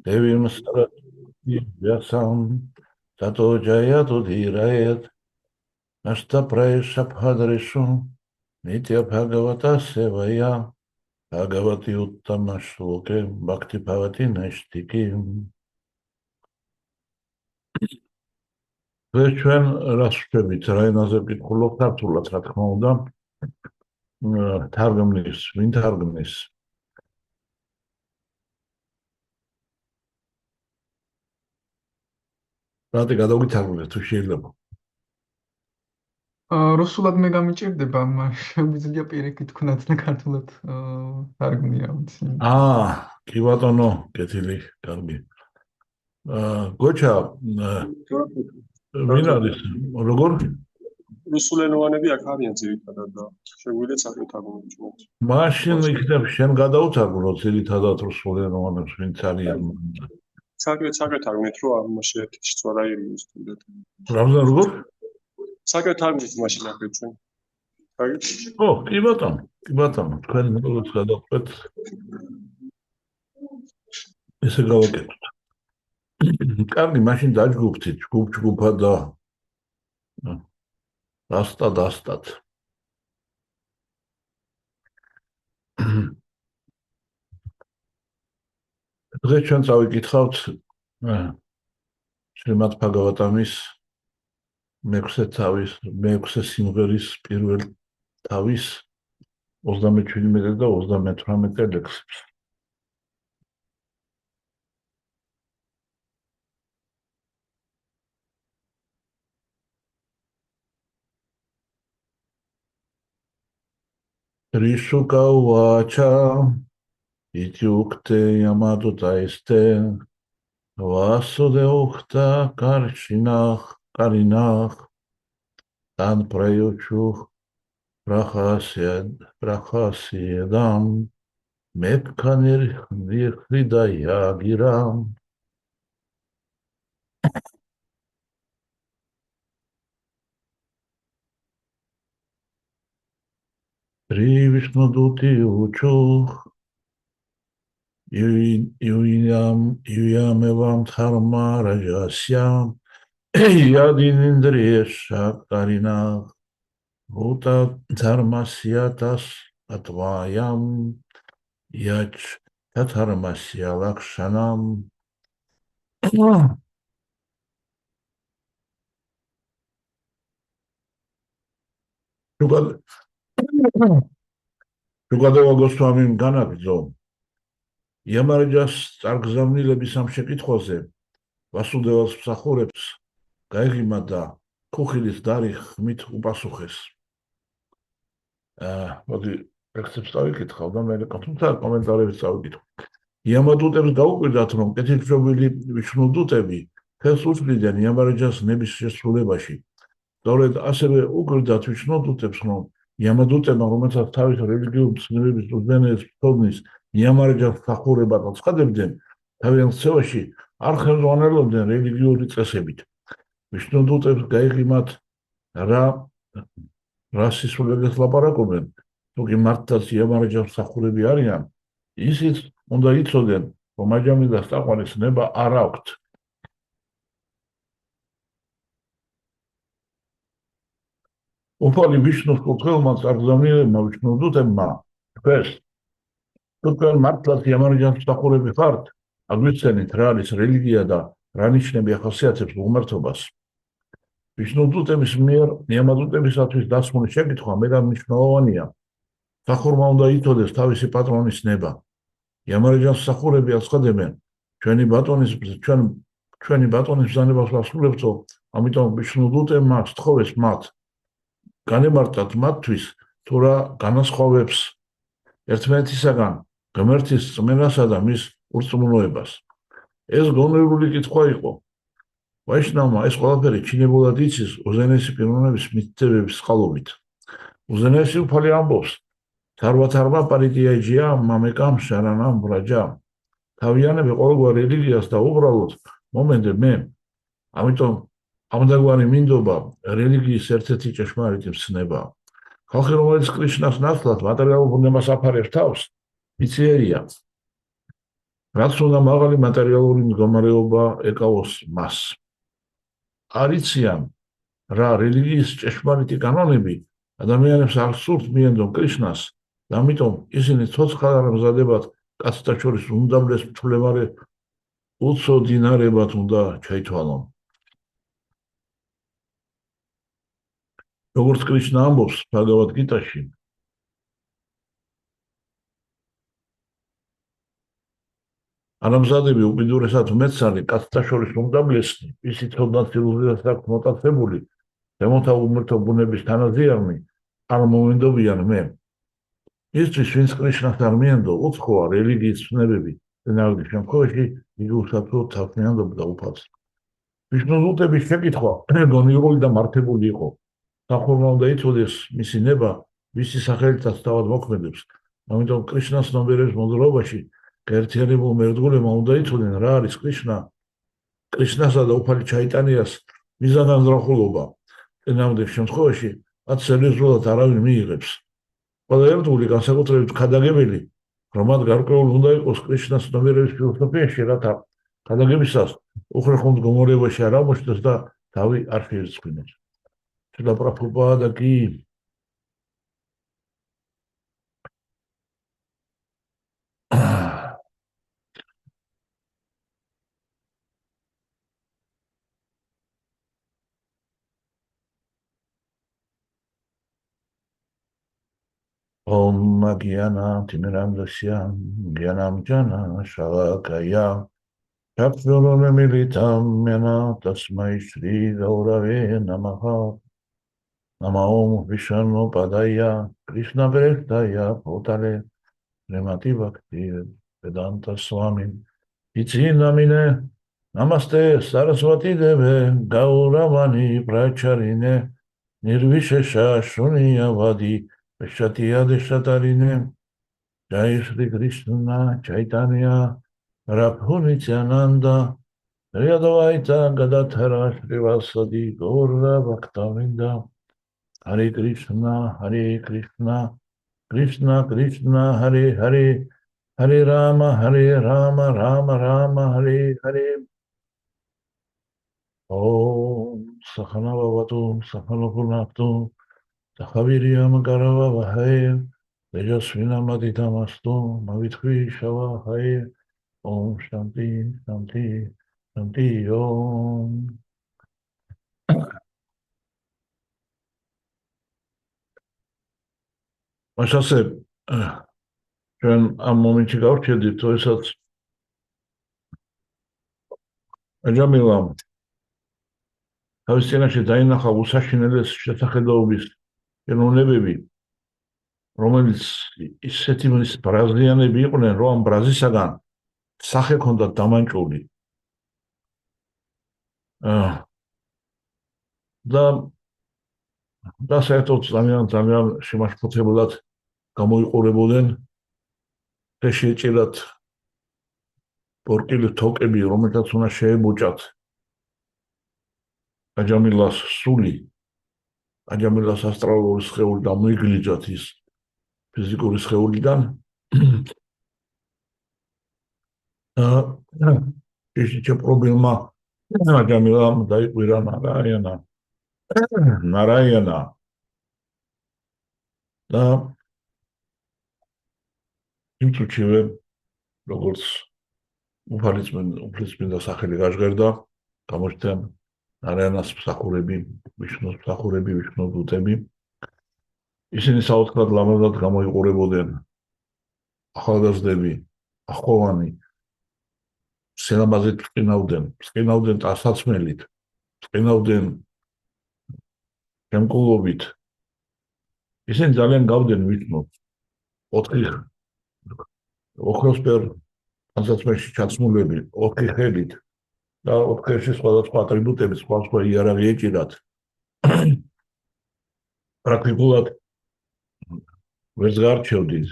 Devim sarati vyasam, tato jayatu dhirayat, nasta prayesha bhadreshu, nitya bhagavata sevaya, bhagavati uttama shloke, bhakti bhavati nashtiki. ჩვენ რას ვშვებით, რა ენაზე ვკითხულობ ქართულად, რა თქმა უნდა, თარგმნის, ვინ თარგმნის? რატი გადავგითარგმნეთ თუ შეიძლება? რუსულად მე გამიჭირდება, შეგვიძლია პირიქით თქვნათ და ქართულად თარგმნია ვიცი. კი ბატონო, კეთილი, კარგი. გოჩა, ვინ არის? როგორ? რუსულენოვანები აქ არიან ძირითადად და შეგვიძლია საკუთარგმნოთ. მაშინ იქნებ შენ გადავთარგმნო ძირითადად რუსულენოვანებს ვინც არიან. საკუთარგმნით რომ არ მოშეთიშ სწორაირიოს თუნდაც. რამზან როგორ? საკუთარგმნით მაშინ აქეთ ჩვენ. კი ბატონო, თქვენ როგორც გადავყვეთ ესე გავაკეთოთ. კარგი, მაშინ დაჯგუფთით, ჯგუფ-ჯგუფად და დასტად. დღეს ჩვენ წავიკითხავთ შრიმად ბჰაგავატამის მეექვსე სიმღერის პირველ თავის 37 და 38 ლექსებს. Rishuka uvacha ityukte yamadutaiste vasudevukta karinach tan prayuchuch prachasiedam mepkanir hridaya giram. Shri Vishnu Duti Uchuch Yuyam Evam Dharma Rajasyam Yadinindriyesha Karinach Bhuta Dharmasyatas Atvayam Yach Tatharmasya Lakshanam. Შუგადევა გოსვამიმ განაგრძო იამარჯას წარგზავნილების ამ შეკითხვაზე ვასუდევას მსახურებს გაეღიმა და ქუხილის დარი ხმით უპასუხეს. მოდი ტექსტს წავიკითხავ და მე თუმცა კომენტარებს წავიკითხო. იამადუტებს გაუკვირდათ, რომ კეთილშობილი ვიშნუდუტები ხელს უწყდნენ იამარჯას ნების შესრულებაში. სწორედ ასევე უკვირდათ ვიშნუდუტებს, რომ იამადუტებმა, რომელსაც თავის რელიგიურ ცნებების უზენაეს ფორმის იამარჯას მსახურებად აცხადებდნენ, თავიანთ ქცევაში არ ხელმძღვანელობდნენ რელიგიური წესებით. ვიშნუდუტებს გაეღიმათ რა სისულელეს ლაპარაკობენ, თუკი მართლაც იამარჯას მსახურები არიან, ისიც უნდა იცოდნენ, რომ აჯამის დაყვანის ნება არ აქვთ. უფალი ვიშნუს კურთხეულმა წარგზავნილებმა ვიშნუდუტებმა თქვენს თქვენ მართლაც იამარჯას მსახურები ხართ, აგვიცენით რა არის რელიგია და რა ნიშნები ახასიათებს უღმერთობას. ვიშნუდუტების მიერ იამადუტებისათვის დასმული შეკითხვა მეტად მნიშვნელოვანია. მსახურმა უნდა იცოდეს თავისი პატრონის ნება. იამარჯას მსახურები აცხადებენ ჩვენი ბატონის ბრძანებას ვასრულებთო, ამიტომ ვიშნუდუტებმა სთხოვეს მათ განემარტათ მათთვის თუ რა განასხვავებს ერთმანეთისაგან ღმერთის რწმენასა და მის ურწმუნოებას. ეს გონივრული კითხვა იყო. ვაიშნავმა ეს ყველაფერი ჩინებულად იცის უზენაესი პიროვნების მითითებების წყალობით. უზენაესი უფალი ამბობს: თარვა პარიტიაჯია მამეკამ შარანამ ბრაჯა. თავიანები ყოველგვარ რელიგიას და უბრალოდ მომენდებენ. ამიტომ ამდაგვარი მინდობა რელიგიის ერთ-ერთი ჭეშმარიტი მცნებაა. ხალხი, რომელიც კრიშნას ნაცვლად მატერიალურ ბუნებას აფარებს თავს, მიციერია. რაც უნდა მაღალი მატერიალური მდგომარეობა ეკავოს მას. არ იციან რა რელიგიის ჭეშმარიტი კანონები ადამიანებს არ სურთ მიენდონ კრიშნას და ამიტომ ისინი ცოცხალ არ მზადებათ კაცთა შორის უმდაბლეს მცვლელარე უცოდინარებად უნდა ჩაითვალონ. როგორც კრიშნა ამბობს ბჰაგავად გიტაში, არამზადები უკიდურესად მეცანი კაცთა შორის უმდაბლესი, ისიც ოდნავ სილუზიას აქვს მოტაცებული, ზემოთა უმრთო ბუნების თანაზიარნი არ მომენდობიან მე. ისთვის ვინც კრიშნას არ მიენდო, უცხოა რელიგიის ცნებები, წინააღმდეგ შემთხვევაში იგი უსაფრთხოდ თავმიანობდა უფალს. ვიშნუდუტების შეკითხვა გონიურული და მართებული იყო. სახურმა უნდა იცოდეს მისი ნება, ვისი სახელითაც თავად მოქმედებს. ამიტომ კრიშნას ნომერების მოძრაობაში გაერთიანებულ მერდგულებმა უნდა იცოდნენ რა არის კრიშნასა და უფალი ჩაიტანიას მიზანანზრახულობა. წინააღმდეგ შემთხვევაში მათ სერიოზულად არავინ მიიღებს. ყველა ერთგული განსაკუთრებით ქადაგებელი, რომ მათ გარკვეული უნდა იყოს კრიშნას ნომერების ფილოსოფიაში, რათა ქადაგებისას უხრეხო მდგომარეობაში არ აღმოჩნდეს და თავი არ შეერწყინოს. Srila Prabhupada ki Om Gyana Timirandasya Gyanam Jana Shalakaya Chakshurun Militam Mena Tasmai Shri Gaurave Namaha Nama Om Vishnu Padaya Krishna Prestaya Potale Srimati Bhakti Vedanta Swami Iti Namine Namaste Saraswati Deve Gauravani Pracharine Nirvishesha Shunyavadi Shatiya Deshatarine Jai Shri Krishna Chaitanya Prabhu Nityananda Yadavaita Gadadhara Srivasadi Gaura Bhaktavinda Hare Krishna Krishna Krishna Hare Hare Hare Rama Rama Rama Hare Hare Om Sakhana Bhavatu Sakhana Punaktu Sakhaviriyam Karava Vahe Tejasvina Maditamastu Mavitvi Shava Haye Om Shanti Shanti Shanti Om Așa ჩვენ ამ მომენტში გავრჩევდით, როდესაც აჯამილამ თავის წინაშე დაინახა უსაშინელეს შესახედაობის ეროვნებები, რომელიც ისეთი ბრაზილიანები იყვნენ, რომ ამ ბრაზისაგან სახე ჰქონდათ დამანჭული. და საერთოდ ძალიან შემაშფოთებლად გამოიყურებოდნენ შეეჭირათ პორკილი თოკები, რომელთაც უნდა შეებუჭათ აჯამილას სული, აჯამილას ასტრალური სხეული და მოიგლიჯათ ის ფიზიკური სხეულიდან. ისეთი პრობლემა აჯამილამ დაიყვირა ნარაიანა და იმ წუთშივე როგორც უფლისწმინდა სახელი გაჟღერდა, გამოჩნდა ნარაიანას მსახურები, ვიშნუს მსახურები, ვიშნუდუტები. ისინი საოცრად ლამაზად გამოიყურებოდნენ. ახალგაზრდები, ახოვანი სილამაზით ფრინავდნენ ტანსაცმელით, ფრინავდნენ შემკულობით. ისინი ძალიან გავდნენ ვიშნუს. ოქროსფერ ტანსაცმელში ჩაცმულები, 4 ხელით და 4 ხელში სხვადასხვა ატრიბუტები, სხვა იარაღი ეჭირათ. პრაქტიკულად ვერც გარჩევდით,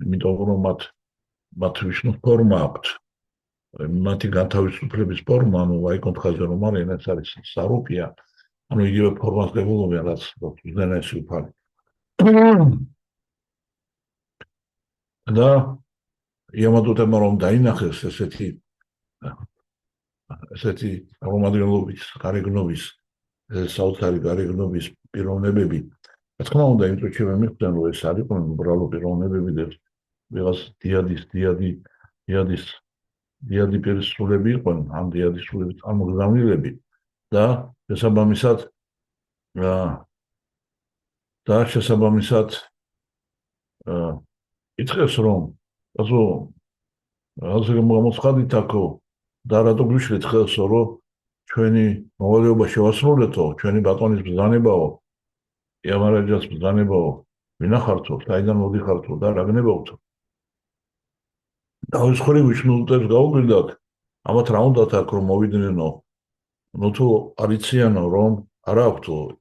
იმიტომ რომ მათ ვიშნუს ფორმა აქვთ. მათი განთავისუფლების ფორმა, ანუ ვაიკონთხაზე რომ არიან, ეს არის სარუპია, ანუ იგივე ფორმას გებულობენ, რაც უზენაესი უფალი. და იამადოტებმა რომ დაინახეს ესეთი რომადიოლოგის გარეგნობის საოცარი გარეგნობის პიროვნებები, რა თქმა უნდა, იმ წუთში მე მიხვდნენ, რომ ეს არ იყვნენ უბრალო პიროვნებები და ვიღაც დიადის პირის სულები იყვნენ, ამ დიადის სულების წარმოგზავნილები და შესაბამისად ითხრეს, რომ ასე გამოცხადით აქო და რატო გვიშლით ხელსო, რომ ჩვენი მოვალეობა შევასრულეთო, ჩვენი ბატონის ბრძანებაო, იამარაჯას ბრძანებაო, ვინახართო, საიდან მოდიხართო და რა გნებავთო. დავისხური ვიშნუდებს გაუგვირდათ, ამათ რა უნდათ აქ რომ მოვიდნენ, ნუ თუ არ იციანო, რომ არა აქვთო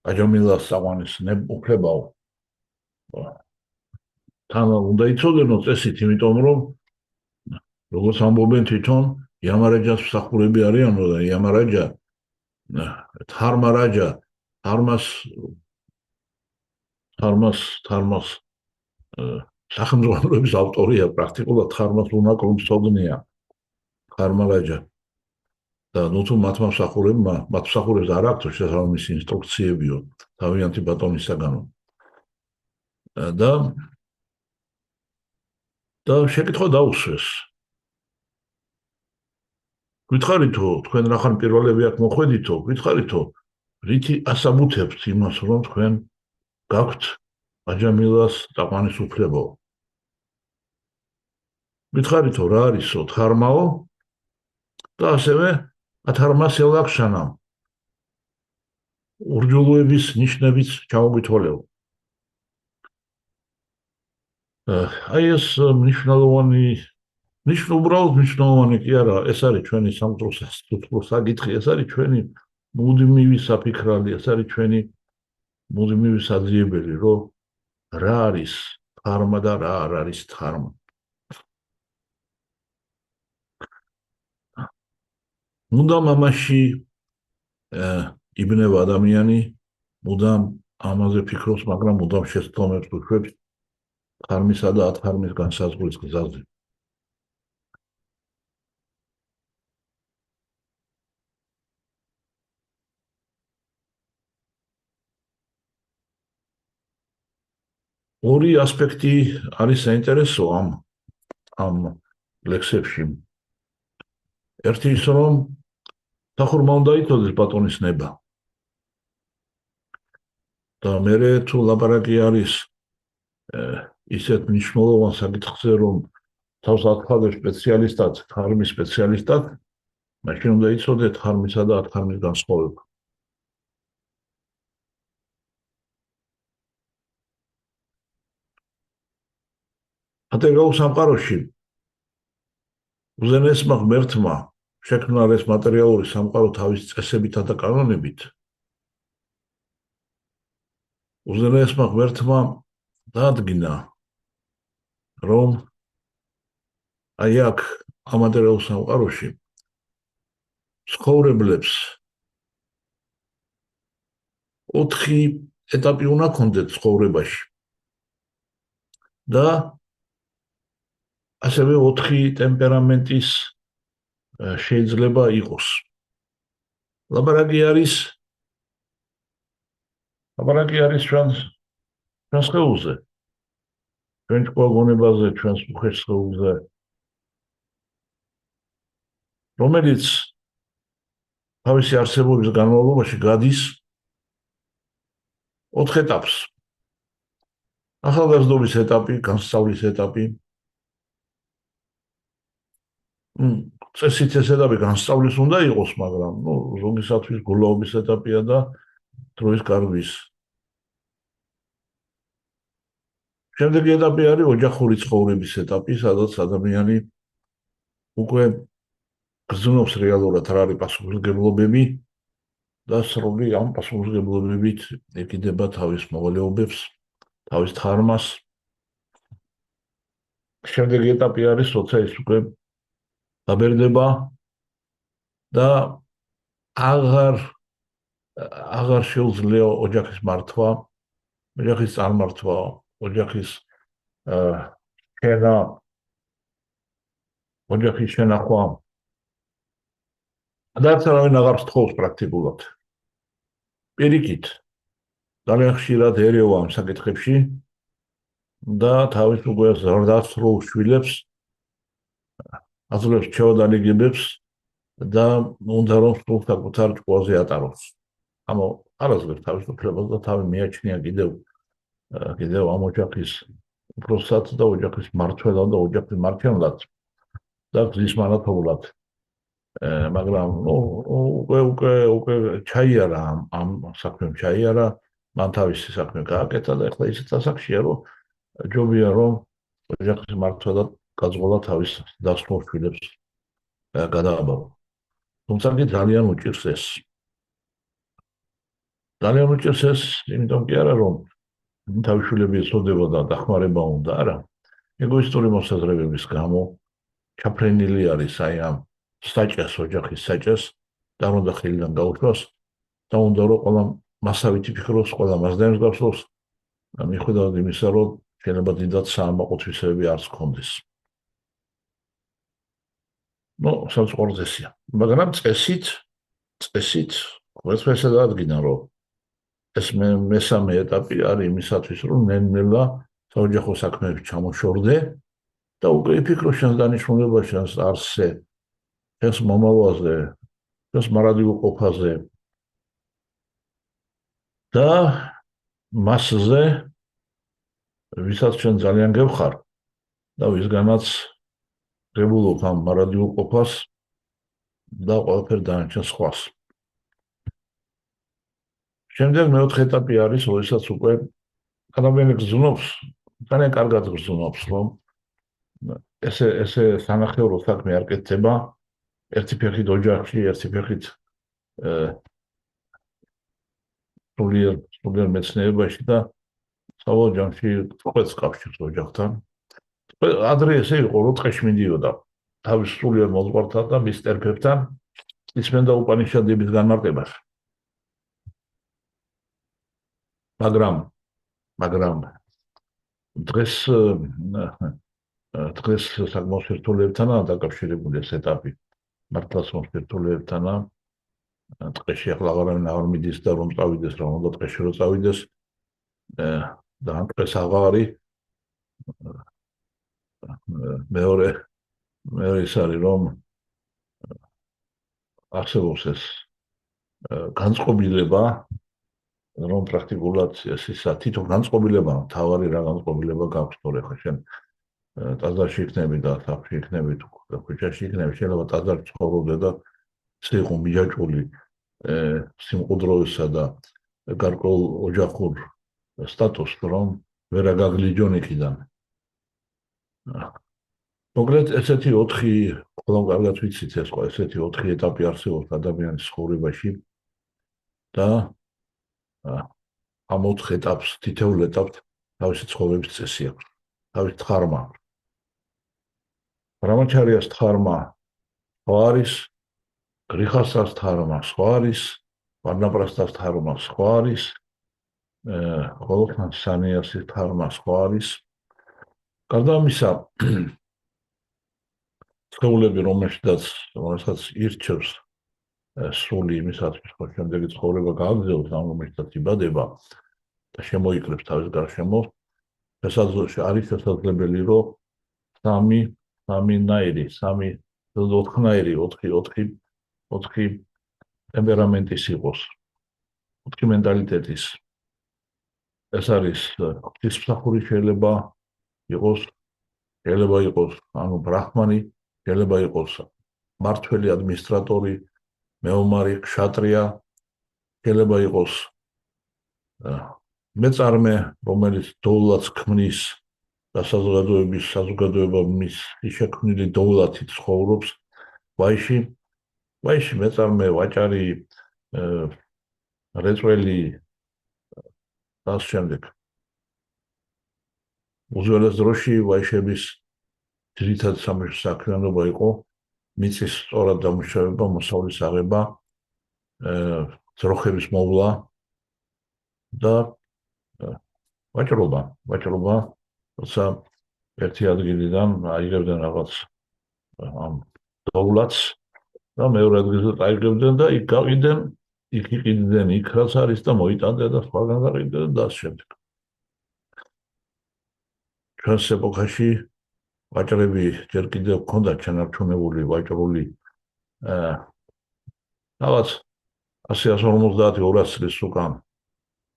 აჯამილას საყვანის უფლებაო. თან უნდა იცოდნენ წესით, იმიტომ რომ როგორც ამბობენ თვითონ იამარაჯას მსახურები არიანო და იამარაჯა თარმას სახელმძღვანელოების ავტორია, პრაქტიკულად თარმას უნაკლო მსოგნია თარმარაჯა და ნუ თუ მათ მსახურებს არ აქვთ შესაბამისი ინსტრუქციებიო თავიანთი ბატონისაგანო და შეკითხვა დაუსვეს. გითხარითო, თქვენ რახან პირველები აქ მოხვედითო, გითხარითო, რითი ასაბუთებთ იმას, რომ თქვენ გაქვთ აჯამილას საყვანის უფლებო. გითხარითო, რა არისო, თარმაო და ასევე ათარმას ელაქშანამ. ურჯულოების ნიშნებიც ჩამოგვითვალეო. აი ეს უბრალოდ მნიშვნელოვანი კი არა, ეს არის ჩვენი სამწუხარო საკითხი, ეს არის ჩვენი მუდმივი საფიქრალი, ეს არის ჩვენი მუდმივი საძიებელი, რომ რა არის თარმა და რა არ არის თარმა. მუდამ ამაში იბნევა ადამიანი, მუდამ ამაზე ფიქრობს, მაგრამ მუდამ შეცდომებს უშვებს თარმისა და ათარმის განსაზღვრის გზაზე. ორი ასპექტი არის საინტერესო ამ ლექსებში. ერთი ის, რომ სახურმა უნდა იცოდეს ბატონის ნება. და მერე თუ ლაპარაკი არის ისეთ მნიშვნელოვან საკითხზე, რომ თავს აცხადებს სპეციალისტად, თარმის სპეციალისტად, მაშინ უნდა იცოდეთ თარმისა და ათარმის განსხვავება. მატერიალურ სამყაროში უზენაესმა ღმერთმა შექმნა ეს მატერიალური სამყარო თავის წესებითა და კანონებით. უზენაესმა ღმერთმა დაადგინა, რომ აი აქ ამ მატერიალურ სამყაროში ცხოვრებლებს 4 ეტაპი უნდა ქონდეთ ცხოვრებაში და ასევე 4 ტემპერამენტის შეიძლება იყოს. ლაპარაკი არის ჩვენს სხეულზე, ჩვენს გონებაზე, ჩვენს უხეშ სხეულზე, რომელიც თავისი არსებობის განმავლობაში გადის 4 ეტაპს. ახალგაზრდობის ეტაპი, განსწავლის ეტაპი, წესით ეს ეტაპი განსწავლის უნდა იყოს, მაგრამ ზოგისათვის გულაობის ეტაპია და დროის გარბის. შემდეგი ეტაპი არის ოჯახური ცხოვრების ეტაპი, სადაც ადამიანი უკვე გრძნობს რეალურად რა არის პასუხისმგებლობები და სრული ამ პასუხისმგებლობებით ეკიდება თავის მოვალეობებს, თავის თარმას. შემდეგი ეტაპი არის, როცა ის უკვე დაბერდება და აღარ შეუძლია ოჯახის მართვა, ოჯახის წარმართვა, ოჯახის შენა ოჯახის შენახვა არც არავინ აღარ სთხოვს პრაქტიკულად. პირიქით, ძალიან ხშირად ერევა ამ საკითხებში და თავის უკვე ზრდასრულ შვილებს აძლევს ჩევადალიგებებს და უნდა რომ სულ საკუთარ ჭკუაზე ატაროს. ამო არასდროს თავისუფლებას და თავი მიაჩნია კიდევ ამ ოჯახის უფროსად და ოჯახის მმართველად და ოჯახის მართლად და გზის მანათობლად. მაგრამ უკვე ჩაიარა ამ საქმემ ჩაიარა, მან თავისი საქმე გააკეთა და ეხლა ისეთ ასაკშია, რომ ჯობია რომ ოჯახის მმართველად გაძღოლა თავის დასხმულ შვილებს გადააბარო. თუმცა ძალიან უჭირს ეს. ძალიან უჭირს ეს, იმიტომ კი არა რომ თავის შვილები ეცოდება და დახმარება უნდა, არა. ეგოისტური მოსაზრებების გამო ჩაფრენილი არის აი ამ საჭეს, ოჯახის საჭეს და უნდა ხელიდან გაუშვას და უნდა რომ ყველა მასავითი ფიქრობს, ყველა მასდამს გახსოვს, მიუხედავად იმისა, რომ შეიძლება დიდად საამაყოთვისებები არც გქონდეს. სამწუხაროდ ესია. მაგრამ წესით ყველაფერს დადგინა, რომ ეს მესამე ეტაპი არის იმისათვის, რომ ნელ-ნელა საოჯახო საქმეებში ჩამოშორდე და უკვე იფიქრო შენს დანიშნულებაში, შენს არსზე, შენს მომავალზე, შენს მარადიულყოფაზე და მასზე, ვისაც შენ ძალიან გევხარ და ვისგანაც ღებულობ ამ მარადიულყოფას და ყველაფერ დანარჩენ სხვას. შემდეგ მეოთხე ეტაპი არის, როდესაც უკვე ადამიანი გრძნობს, ძალიან კარგად გრძნობს, რომ ესე სანახევრო საქმე არ კეთდება, ერთი ფეხით ოჯახში, ერთი ფეხით სულიერ მეცნიერებაში და საბოლოო ჯამში წყვილს კავშირს ოჯახთან. ადრე ესე იყო, რომ ტყეში მიდიოდა თავის სულიერ მოძღვართან და მის ტერფებთან ისმენდა უპანიშადების განმარტებას. მაგრამ დღეს საკმაოდ სირთულეებთანაა დაკავშირებული ეს ეტაპი. მართლაც სირთულეებთანაა. ტყეში ახლა აღარ მიდის და რომ წავიდეს, რა უნდა ტყეში რომ წავიდეს და ამ ტყეს აღარი მეორე ის არის, რომ არსებობს ეს განწყობილება, რომ პრაქტიკულად ეს ისა თვითონ განწყობილება, თავარი რა განწყობილება გაქვს, თორე ხო შენ ტაძარში იქნები და სახლში იქნები თუ ქუჩაში იქნები, შეიძლება ტაძარში ცხოვრობდე და ესე იყო მიჯაჭვული სიმყუდროვისა და გარკვეულ ოჯახურ სტატუსს, რომ ვერ აგაგლიჯონ იქიდან. მოკლედ ესეთი 4 ყველამ კარგად ვიცით ეს ესეთი 4 ეტაპი არსებობს ადამიანის ცხოვრებაში და ამ 4 ეტაპს, თითოეულ ეტაპს თავისი ცხოვრების წესი აქვს, თავისი თხარმა. ბრამაჩარიას თხარმა სხვა არის, გრიხასას თხარმა სხვა არის, ვარნაპრასთას თხარმა სხვა არის, ხოლო სანიასის თხარმა სხვა არის. გარდა ამისა, ცხოვრები, რომელსაც ირჩევს სული იმისათვის, რომ შემდეგი ცხოვრება გააგრძელოს, ამ რომელსაც იბადება და შემოიკრებს თავის გარშემო, არის შესაძლებელი, რომ 4 ტემპერამენტის იყოს, 4 მენტალიტეტის. ეს არის ღვთისმსახური შეიძლება იყოს, ანუ ბრაჰმანი, შეიძლება იყოს მმართველი ადმინისტრატორი, მეომარი, ქშატრია, შეიძლება იყოს მეწარმე, რომელიც დოვლათს ქმნის და საზოგადოება მის შექმნილი დოვლათით ცხოვრობს. ვაიში მეწარმე, ვაჭარი, რეწველი და ამ შემდეგ. უძველეს დროში ვაიშების ძირითადი საქმიანობა იყო მიწის სწორად დამუშავება, მოსავლის აღება, ძროხების მოვლა და ვაჭრობა, როცა ერთი ადგილიდან აიღებდნენ რაღაც ამ დოვლათს და მეორე ადგილზე წაიღებდნენ და იქ გაყიდნენ, იქ იყიდნენ, იქ რაც არის და მოიტანდნენ და სხვაგან გაყიდნენ და ამ შემდეგ. ჩვენს ეპოქაში ვაჭრები ჯერ კიდევ ჰქონდათ ჩანარჩუნებული ვაჭრული რაღაც 150-200 წლის უკან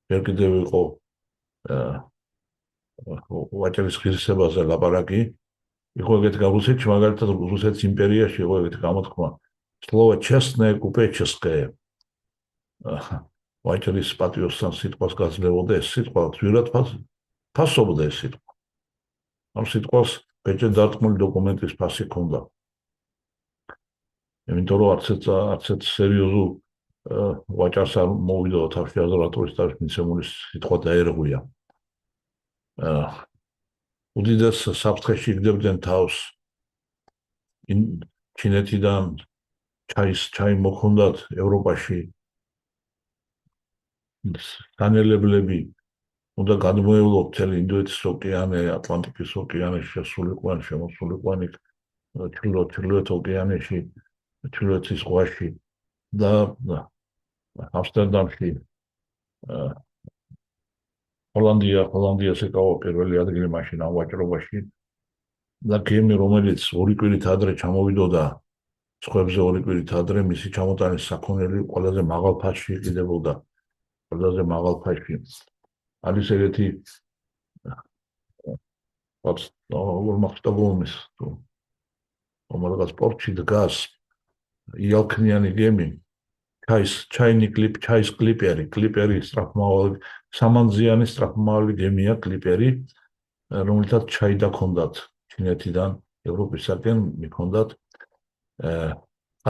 ჯერ კიდევ იყო ვაჭრის ღირსებაზე ლაპარაკი. იყო ეგეთი რუსეთში, მაგალითად რუსეთის იმპერიაში იყო ეგეთი გამოთქმა სლოვა ჩესნე კუპეჩესკე. ვაჭრის პატიოსთან სიტყვას გაძლევოდა ეს სიტყვა, ძვირად ფასობდა ეს სიტყვა. ამ სიტყვას ბეჭდ დარტყმული დოკუმენტის ფასი ჰქონდა. იმიტომ რომ არც ერთ სერიოზულ ვაჭარს არ მოვიდა თავში აზრატურის თავის მიცემული სიტყვა დაერღვია. უდიდეს საფრთხეში იგდებდნენ თავს ჩინეთიდან ჩაი მოხონდათ ევროპაში განელებლები უნდა გადმოევლოთ მთელი ინდოეთის ოკეანე, ატლანტიკის ოკეანე შესულიყვან, შემოსულიყვან იქ ჩრდილოეთ ოკეანეში, ჩრდილოეთის ზღვაში და ამსტერდამში ჰოლანდიას ეკავა პირველი ადგილი მაშინ ამ ვაჭრობაში და გემი, რომელიც ორი კვირით ადრე ჩამოვიდოდა სხვებზე ორი კვირით ადრე, მისი ჩამოტანის საქონელი ყველაზე მაღალ ფასში იყიდებოდა. ყველაზე მაღალ ფასში. არის ეგეთი მახსოვს რაღაც პორტში დგას იალქნიანი გემი ჩაის კლიპერი სწრაფმავალი სამანძიანი სწრაფმავალი გემია კლიპერი რომელთაც ჩაი დაქონდათ ჩინეთიდან ევროპისაკენ მიქონდათ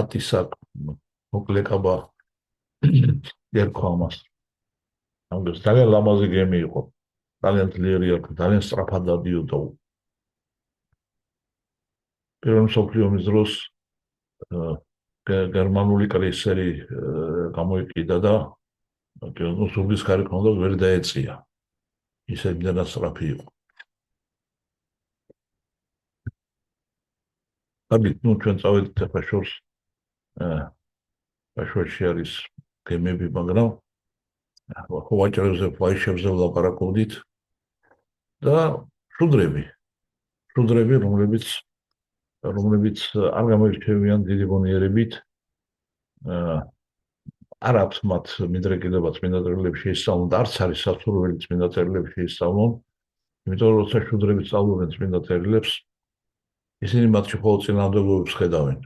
ატისაკ მოკლეკაბა ერქვა ამას ამას ძალიან ლამაზი გემი იყო ძალიან ძლიერი იყო ძალიან სწრაფად დადიოდა პირველი მსოფლიო ომის დროს გერმანული კრეისერი გამოიყიდა და სულის ხარი ქონდა ვერ დაეწია ისე იმდენად სწრაფი იყო კარგი ნუ ჩვენ წავედით ახლა შორს ბაშოში არის გემები მაგრამ ვაჭრებზე ფლაიშებზე ვლაპარაკობდით და შუდრები რომლებიც არ გამოირჩევიან დიდი გონიერებით არ აქვს მათ მიდრეკილება წმინდა წერილებში შეისწავლონ და არც არის სასურველი წმინდა წერილებში შეისწავლონ იმიტომ რომ როცა შუდრები სწავლობენ წმინდა წერილებს ისინი მათში მხოლოდ წინააღმდეგობებს ხედავენ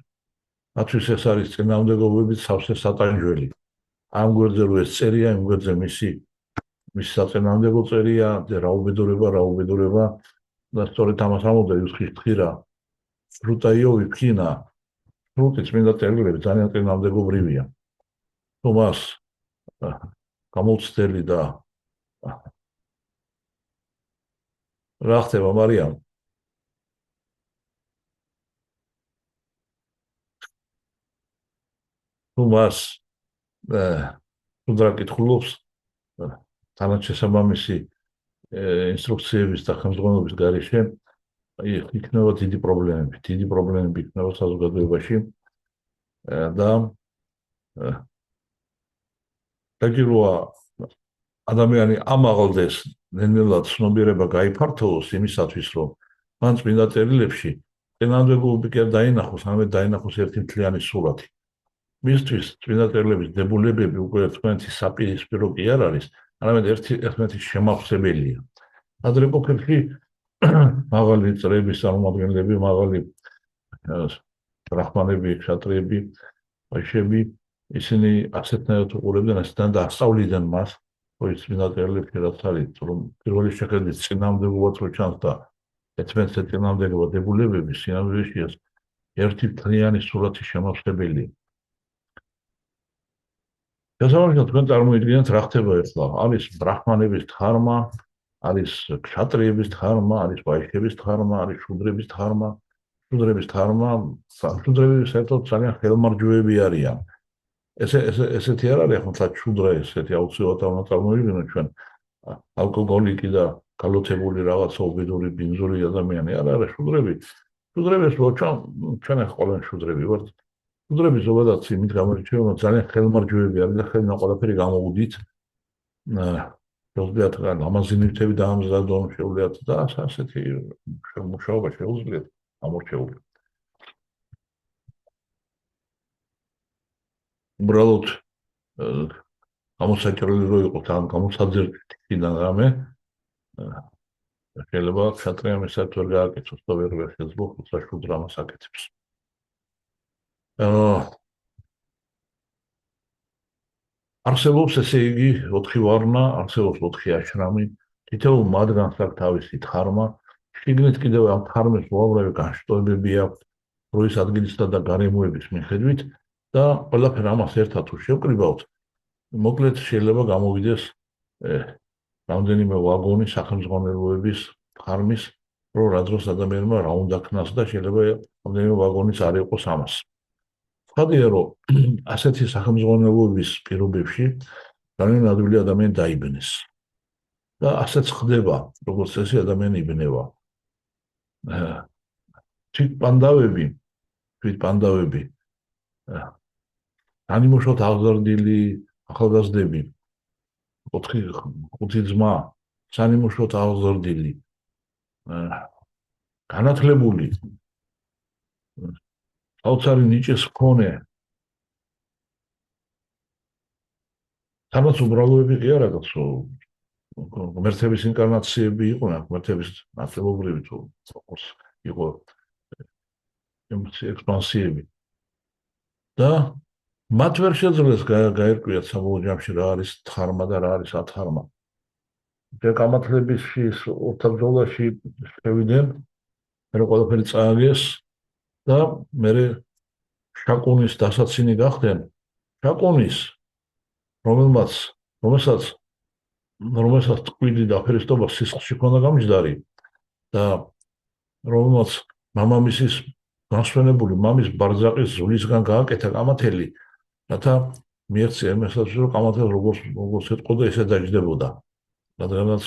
მათთვის ეს არის წინააღმდეგობებით სავსე სატანჯველი ამ გვერდზე რო ეს წერია იმ გვერდზე მისი საწინააღმდეგო წერია რა უბედურება და სწორედ ამას ამბობდა იუსხის ტყირა სრუტაიო ვიფქინა სრუტი წმინდა წერილები ძალიან წინააღმდეგობრივია თუ მას გამოცდელი და რა ხდება მარიამ თუ მას უდრაკ კითხულობს თანაშესაბამისი ინსტრუქციების და ხელმძღვანელობის გარეშე იქნება დიდი პრობლემები იქნება საზოგადოებაში და დაგვიროა ადამიანი ამაღლდეს ნელ-ნელა ცნობიერება გაიფართოვოს იმისათვის რომ მან წმინდა წერილებში წინააღმდეგობები კი არ დაინახოს არამედ დაინახოს ერთი მთლიანი სურათი მისთვის წმინდა წერილების დებულებები უკვე ერთმანეთის საპირისპირო კი არ არის არამედ ერთმანეთის შემავსებელია ადრე ეპოქებში მაღალი წრეების წარმომადგენლები მაღალი ბრაჰმანები ქშატრიები ვაიშები ისინი ასეთნაირად უყურებდნენ ასეთნაირად ასწავლიდნენ მას რომ წმინდა წერილებში რაც არის რომ პირველი შეხედვით წინააღმდეგობაც რო ჩანს და ერთმანეთის წინააღმდეგობა დებულებები სინამდვილეში ერთი მთლიანი სურათის შემავსებელია შესაბამისად თქვენ წარმოიდგინეთ რა ხდება ახლა არის ბრაჰმანების დჰარმა არის ქშატრიების დჰარმა არის ვაიშების დჰარმა არის შუდრების დჰარმა შუდრები საერთოდ ძალიან ხელმარჯვეები არიან ესეთი არ არის ახლა შუდრა ესეთი აუცილებლად უნდა წარმოვიდგინოთ ჩვენ ალკოჰოლიკი და გალოთებული რაღაცა უბედური ბინძური ადამიანი არ არის შუდრები შუდრების ჩვენ ახლა ყველანი შუდრები ვართ. შუდრები ზოგადად იმით გამოირჩევა, რომ ძალიან ხელმარჯვეები არის და ხელნა ყველაფერი გამოუდით. შეუძლიათ ლამაზი ნივთები დაამზადონ, შეუძლიათ და ასეთი მუშაობა შეუძლიათ ამორჩეული. უბრალოდ გამოსაჭრელი რო იყო თან გამოსაძერტიდან რამე შეიძლება ჩატრიამ ესეთ ვერ გააკეთოს და ვერ შეძლო ხუთა შუდრამას აკეთებს. არსებობს ესე იგი 4 ვარნა, არსებობს 4 აშრამი, თითოეულ მათგანს აქვს თავისი დჰარმა, შიგნით კიდევ ამ დჰარმეს უამრავი განშტოებები აქვს დროის ადგილისა და გარემოების მიხედვით და ყველაფერ ამას ერთად თუ შევკრიბავთ, მოკლედ შეიძლება გამოვიდეს რამდენიმე ვაგონი სახელმძღვანელოების დჰარმის, რომ რა დროს ადამიანმა რა უნდა ქნას და შეიძლება რამდენიმე ვაგონიც არ იყოს ამას. ხადია რომ ასეთი სახელმძღვანელოების პირობებში ძალიან ადვილი ადამიანი დაიბნეს და ასეც ხდება, როგორც წესი ადამიანი იბნევა. თვითპანდავები ანიმუშოთ აღზრდილი ახალგაზრდები 5 ძმა სანიმუშოთ აღზრდილი განათლებული საოცარი ნიჭის მქონე თანაც უბრალოები კი არა გახსო ღმერთების ინკარნაციები იყვნენ ღმერთების ნაცნობრივი თუ როგორც იყო ექსპანსიები და მათ ვერ შეძლეს გაერკვიათ საბოლოო ჯამში რა არის დჰარმა და რა არის ადჰარმა. განათლებაში ორთაბრძოლაში შევიდნენ, მე ყველაფერი წააგეს და მე შაკუნის დასაცინი გახდნენ. შაკუნის რომელსაც ტყვილი და ფერისტობა სისხლში ქონდა გამჯდარი და რომელსაც მამამისის განსვენებული მამის ბარძაყის ზვლისგან გააკეთა კამათელი, რათა მიეღწია იმასაც, რომ კამათელი როგორც ეთყოდა, ესე დაჯდებოდა. რადგანაც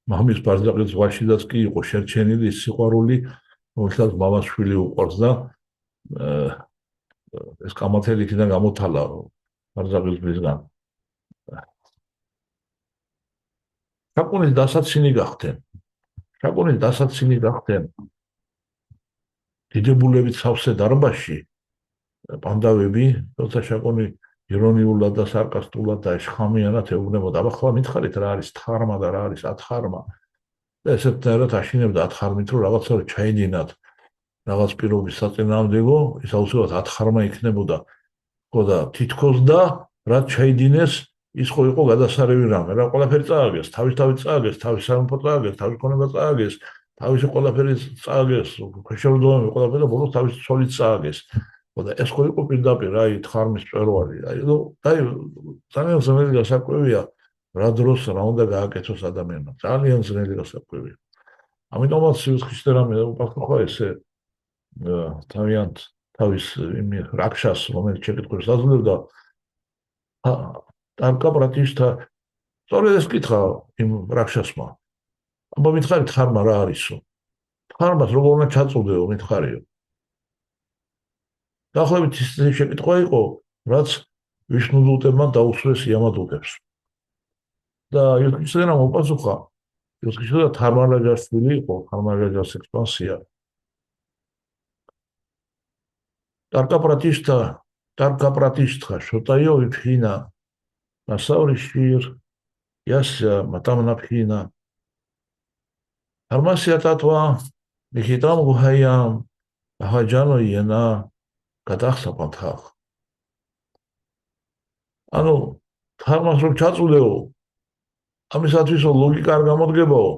მამის ბარძაყის ზღვაშიდაც კი იყო შერჩენილი სიყვარული, რომელსაც მამას შვილი უყვარს და ეს კამათელი იქიდან გამოთალა ბარძაყის ზვლისგან. შაკუნის დასაცინი გახდნენ დიდებულებით სავსე დარბაზში პანდავები, როცა შაკუნი ირონიულად და სარკასტულად და შხამიანად ეუბნებოდა, აბა ხო მითხარით რა არის დჰარმა და რა არის ადჰარმა და ესეთნაირად აშინებდა ადჰარმით, რომ რაღაცა ჩაიდინათ რაღაც პირობის საწინააღმდეგო, ის აუცილებლად ადჰარმა იქნებოდა. ხო და თითქოს და რაც ჩაიდინეს, ის ხო იყო გადასარევი რამე, რა ყველაფერი წააგეს, თავის წააგეს, თავის სამეფო წააგეს, თავის ქონება წააგეს, თავისი ყველაფერი წააგეს, ქვეშევრდომები ყველაფერი და ბოლოს თავის ცოლიც წააგეს. ხო და ეს ხო იყო პირდაპირ აი დჰარმის მწვერვალი. აი ძალიან ძნელი გასაკვირია რა დროს რა უნდა გააკეთოს ადამიანმა. ძალიან ძნელი გასაკვირია. ამიტომაც სიუცხიშე რამე უპასუხა ესე თავიანთ თავის იმ რაქშას, რომელიც შეკითხვებს აძლევდა ტარკა პრატიშთა სწორედ ეს კითხა იმ რაქშასმა. აბა მითხარით დჰარმა რა არისო? დჰარმას როგორ უნდა ჩაწოდეო მითხარიო? დაახლოებით ისეთი შეკითხვა იყო, რაც ვიშნუდუტებმა დაუსვეს იამადუტებს. და იუთხიშე რა მოპასუხა, იუთხიშე და თარმარაჯას შვილი იყო, თარმარაჯას ექსპანსია. ტარკა პრატიშთა შოტაიოვი ფინა ნასავრი შირ იასია მატამნა ფინა თარმასია ტატვა ნიხიტამ გუჰაიამ აჰაჯანო იენა გადახსაპანთახ. ანუ თარმას რომ ჩაწუდეო, ამისათვის ლოგიკა არ გამოდგებაო,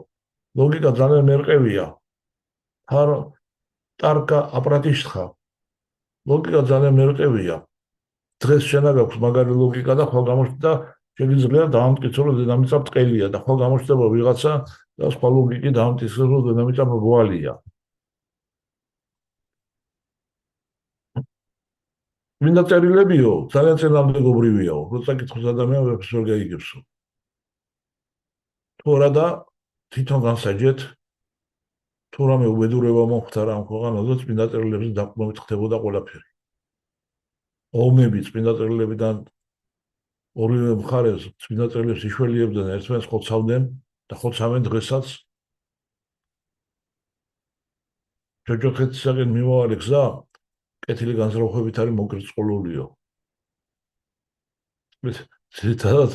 ლოგიკა ძალიან მერყევია. ტარკა აპრატიშთხა ლოგიკა ძალიან მერყევია. დღეს შენა გაქვს მაგარი ლოგიკა და ხვალ გამოჩნდა შეგიძლია დაამტკიცო რომ დედამიწა ბრტყელია და ხვალ გამოჩნდება ვიღაცა და სხვა ლოგიკი დაამტკიცოს რომ დედამიწა მრგვალია. მინდა წერილებიო, ძალიან წინამდებობრივიაო, როცა კითხოს ადამიანს ვეფერს ვერ გაიგებსო. თუ არა და თვითონ განსაჯეთ თუ რამე უბედურება მოხდა რა ამ ქვეყანაზე, წმინდა წერილების დაყრდნობით ხდებოდა ყველაფერი. ომები წმინდა წერილებიდან ორივე მხარეს წმინდა წერილებს იშველიებდნენ, ერთმანეთს ხოცავდნენ და ხოცავენ დღესაც. ჯოჯოხეთისაკენ მიმავალი გზა კეთილი განზრახვებით არის მოკრწყლულიო. ძირითადად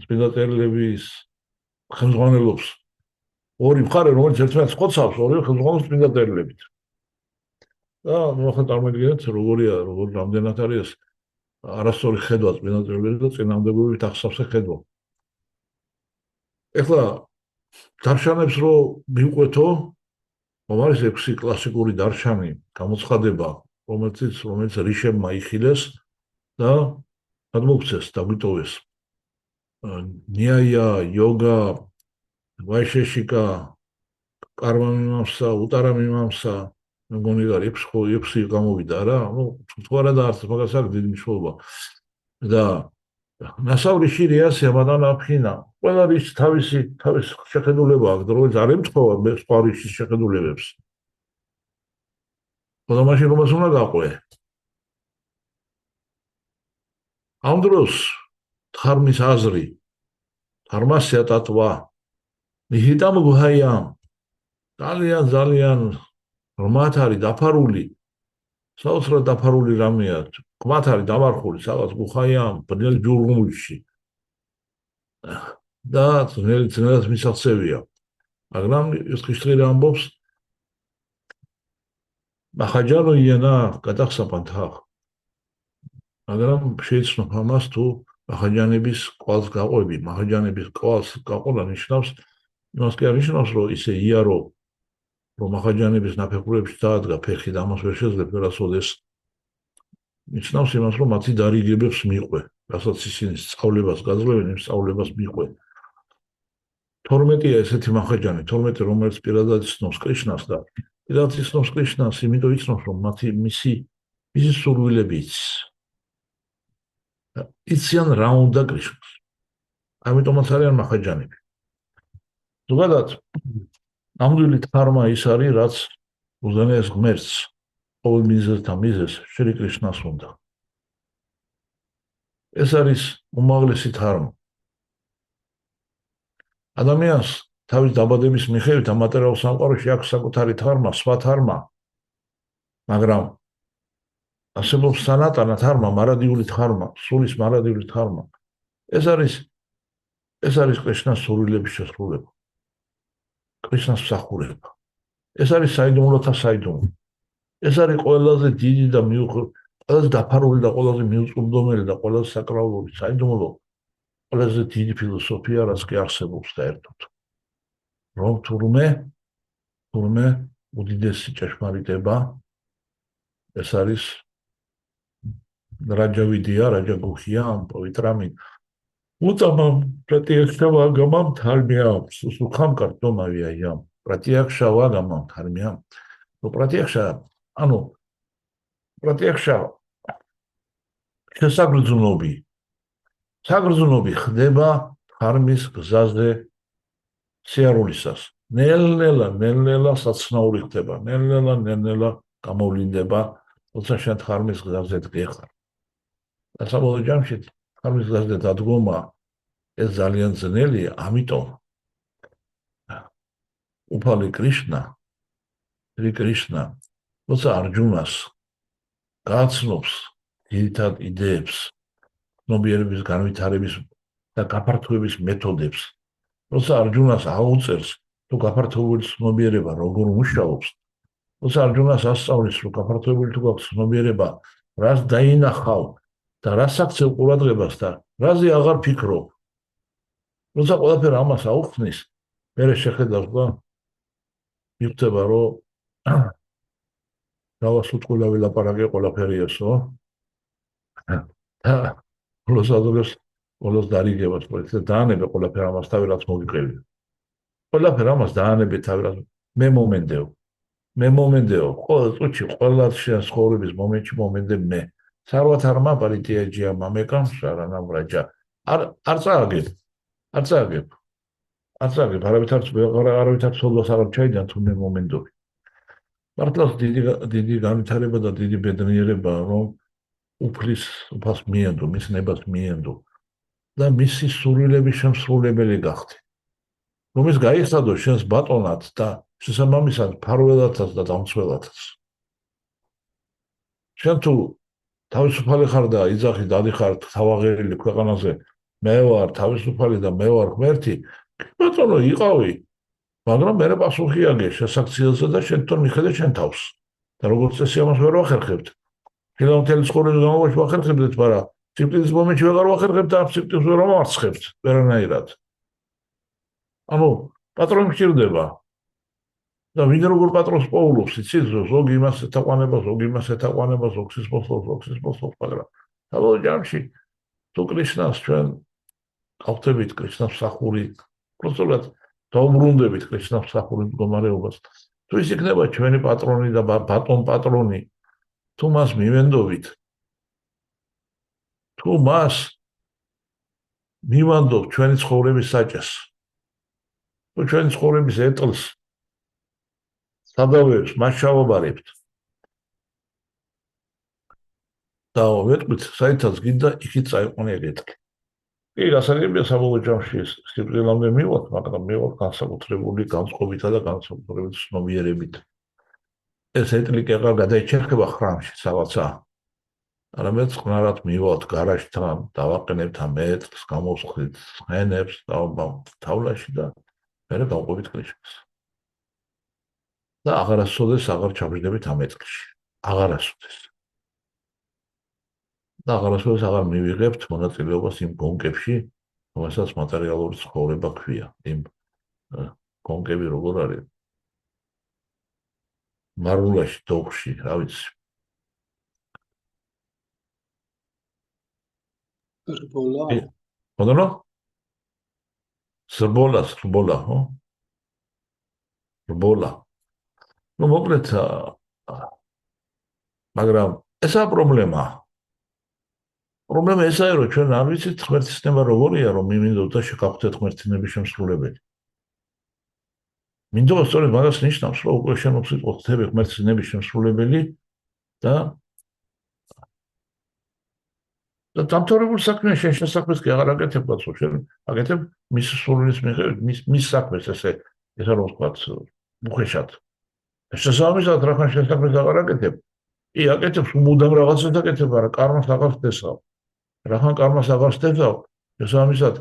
წმინდა წერილების ხელმძღვანელობს ორი მხარე, რომელიც ერთმანეთს ხოცავს, ორივე ხელმძღვანელობს წმინდა წერილებით. და მოხდა წარმოგიდგენთ როგორია, როგორ რამდენად არის არასწორი ხედვა წმინდა წერილებზე და წინააღმდეგობით ახსავსე ხედვა. ეხლა დარშანებს რო მივყვეთო, არის 6 კლასიკური დარშანი, გამოცხადება, რომელიც რიშემმა იხილეს და გადმოგვცეს, დაგვიტოვეს. ნიაია, იოგა, ვაიშეშიკა, კარმა მიმამსა, უტარა მიმამსა, მეგონი გარ 6 გამოვიდა რა, თუ არა და არც მაგას აქვს დიდი მნიშვნელობა. და ნასავლიში რეასია მადანაფხინა, ყველა რის თავისი შეხედულება აქვს, რომელიც არ ემთხოვა სხვა რისის შეხედულებებს. ხოდა მაშინ რომას უნდა გაყვე? ამ დროს თარმის აზრი, თარმასია ტატვა, ნიჰიტამ გუჰაიამ, ძალიან რომათ არის დაფარული, საოცრად დაფარული რამეა, კმათ არის დამარხული რაღაც გუჰაიამ, ბნელ ჯურღუმში. და ძნელად მისაღწევია. მაგრამ ის ხიშტრირა ამბობს, მახაჯანო იანა გადახსაპანთა. მაგრამ შეიცნო ამას თუ მახაჯანების კვალს გაყვები, მახაჯანების კვალს გაყოლა ნიშნავს, იმას კი არ ნიშნავს, რომ ისე იარო, რომ მახაჯანების ნაფეხურებში დაადგა ფეხი და ამას ვერ შეძლებ ვერასოდეს. ნიშნავს იმას, რომ მათი დარიგებებს მიყვე, რასაც ისინი სწავლებას გაძლევენ, იმ სწავლებას მიყვე. 12-ია ესეთი მახაჯანი, 12 რომელიც პირადად იცნობს კრიშნას და პირადად იცნობს კრიშნას, იმიტომ იცნობს, რომ მისი სურვილები იციან რა უნდა კრიშნას. ამიტომაც არიან მახაჯანები. ზოგადად, ნამდვილი დჰარმა ის არის, რაც უზენაეს ღმერთს, ყოველ მიზეზთან მიზეზს შრი კრიშნას უნდა. ეს არის უმაღლესი დჰარმა. ადამიანს თავის დაბადების მიხედვით ამ მატერიალურ სამყაროში აქვს საკუთარი დჰარმა, სხვა დჰარმა, მაგრამ არსებობს სანატანა დჰარმა, მარადიული დჰარმა, სულის მარადიული დჰარმა. ეს არის კრიშნას სურვილების შესრულება. კრიშნას მსახურება. ეს არის საიდუმლოთა საიდუმლო. ეს არის ყველაზე დიდი და ყველაზე დაფარული და ყველაზე მიუწვდომელი და ყველაზე საკრალური საიდუმლო, ყველაზე დიდი ფილოსოფია, რაც კი არსებობს საერთოდ. რომ თურმე უდიდესი ჭეშმარიტება ეს არის რაჯავიდია, რაჯაგუხია, პოვიტრამი. უწამამ პრატიაქშავა გამამ თარმიამ, სუსუხამ კარტომავია იამ. პრატიაქშავა გამამ თარმიამ. პრატიაქშა, პრატიაქშა საგრძნობი ხდება თარმის გზაზე სიარულისას. ნელ-ნელა საცნაური ხდება, ნელ-ნელა გამოვლინდება, როცა შენ თარმის გზაზე დგეხარ. და საბოლოო ჯამში თარმის გზაზე დადგომა ეს ძალიან ძნელია, ამიტომ უფალი კრიშნა, როცა არჯუნას გააცნობს ძირითად იდეებს, ცნობიერების განვითარების და გაფართოების მეთოდებს, როცა არჯუნას აუწერს თუ გაფართოებული ცნობიერება როგორ მუშაობს, როცა არჯუნას ასწავლის რომ გაფართოებული თუ გაქვს ცნობიერება, რას დაინახავ და რას აქცევ ყურადღებას და რაზე აღარ ფიქრობ, როცა ყველაფერ ამას აუხსნის, მერე შეხედავს და მიხვდება, რომ დავასუტყვილა ვილაპარაკე ყველაფერი ესო და ყველას დარიგებას და დაანებე ყველაფერ ამას თავი რაც მოგიყევი. ყველაფერ ამას დაანებე თავი რაც მე მომენდეო, ყველა წუთში, ყველა შენ ცხოვრების მომენტში მომენდე მე. სარვათარმა პარიტიაჯია მამეკამ შარანამ რაჯა. არ წააგებ. აცარი არავითარ ცოდვას აღარ ჩაიდან თუნდე მომენტური. მართლაც დიდი განვითარება და დიდი ბედნიერება რომ უფალს მიენდო, მის ნებას მიენდო და მისი სურვილების შემსრულებელი გახდი. რომ ის გაიხსნადო შენს ბატონად და შესაბამისად ფარველათაც და დამცველათაც. შენ თუ თავისუფალი ხარ და იძახი დადიხარ თავაღერილი ქვეყანაზე მე ვარ თავისუფალი და მე ვარ ღმერთი, ბატონო იყავი, მაგრამ მე პასუხი აგე შესაქციელზე და შენ თვითონ მიხედე შენ თავს. და როგორც წესი ამას ვერ ვახერხებთ. ფილანთელის ცხოვრების განმავლობაში ვახერხებთ, მაგრამ სიკვდილის მომენტში ვეღარ ვახერხებთ და სიკვდილს ვერ ვამარცხებთ ვერანაირად. ანუ პატრონი გჭირდება. და ვინ როგორ პატრონს პოულობს, იცით, ზოგი იმას ეთაყვანება, ზოგი იმას ეთაყვანება, ზოგს მოსლობს, მაგრამ საბოლოო ჯამში თუ კრიშნას ჩვენ გავხდებით კრიშნას მსახური, პროსტულად დაუბრუნდებით კრიშნას მსახურის მდგომარეობას. თუ ის იქნება ჩვენი პატრონი და პატრონი, თუ მას მივენდობით, თუ მას მივანდობ ჩვენი ცხოვრების საჭეს, თუ ჩვენი ცხოვრების ეტლს სადავებს, მას შავობარებთ. და ვეტყვით, საერთოდ გინდა იქით წაიყვანე ეტლი. კი, გასაგებია საბოლოო ჯამში სიკვდილამდე მივაქვს, მაგრამ მივაქვს განსაკუთრებული განწყობითა და განსაკუთრებული ცნობიერებით. ეს ეტლი კი აღარ გადაიჩერხება ხრამში, სადაცა. არამედ წყნარად მივაქვს გარაჟთან, დავაყენებთ ამ ეტლს, გამოვსხდით ცხენებს, თავლაში და მერე გავყვებით კრიშნას. და აღარასოდეს აღარ ჩავждებით ამ ეტლში. აღარასოდეს. და აღარასოდეს აღარ მივიღებთ მონაწილეობას იმ გონკებში, რომელსაც მატერიალური ცხოვრება ქვია. იმ გონკები როგორ არის? მარულაში, დოქში, რა ვიცი. რბოლა. მოდანო? სრბოლა, ხო? რბოლა. ну მოკლედ მაგრამ ესაა პრობლემა. პრობლემა ესაა რომ ჩვენ არ ვიცით ღმერთის ნება როგორია რომ მიმინდოთ და შეგახდეთ ღმერთის ნების შემსრულებელი. მინდოდა სწორედ მაგას ნიშნავს რომ უკვე შენ უხდები ღმერთის ნების შემსრულებელი და დამთავრებულ საქმეში შენ შესაძლოა კი აღარ აკეთებ ბაცო შენ აკეთებ მის სურვილის მიხედვით მის საქმეს ესე რომ ვთქვათ უხეშად. შესაბამისად რახან შესაძლოა აღარ აკეთებ. კი აკეთებს მუდამ რაღაცას აკეთებ, მაგრამ კარმას აღარ ხდესავ. რახან კარმას აღარ ხდესავ, შესაბამისად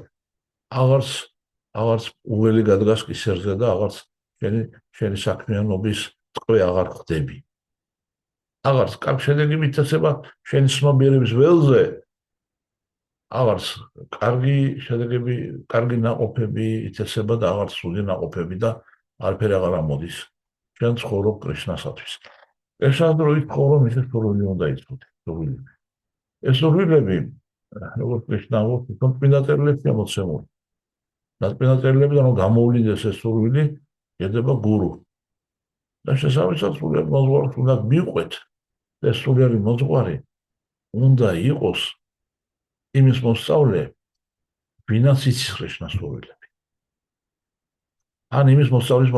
აღარც უველი გადგას კისერზე და აღარც შენი საქმიანობის ტყვე აღარ ხდები. აღარც კარგ შედეგი მითესება შენი ცნობიერების ველზე. აღარც კარგი შედეგები, კარგი ნაყოფები ითესება და აღარც სული ნაყოფები და არაფერი აღარ ამოდის. ჩვენ ცხოვრობ კრიშნასათვის. კრიშნას დროით ცხოვრობ მისი სურვილი უნდა იცოდე, სურვილი. ეს სურვილები, როგორც კრიშნა უწევს, წმინდა წერილებში ამოცემული. და წმინდა წერილებიდან რომ გამოვლინდეს ეს სურვილი, ედება გურუ. და შესაბამისად სულიერ მოძღვარს უნდა მიყვეთ. ეს სულიერი მოძღვარი უნდა იყოს იმის მოსწავლე, ვინაც იცის კრიშნას სურვილები. ან იმის მოსწავლე.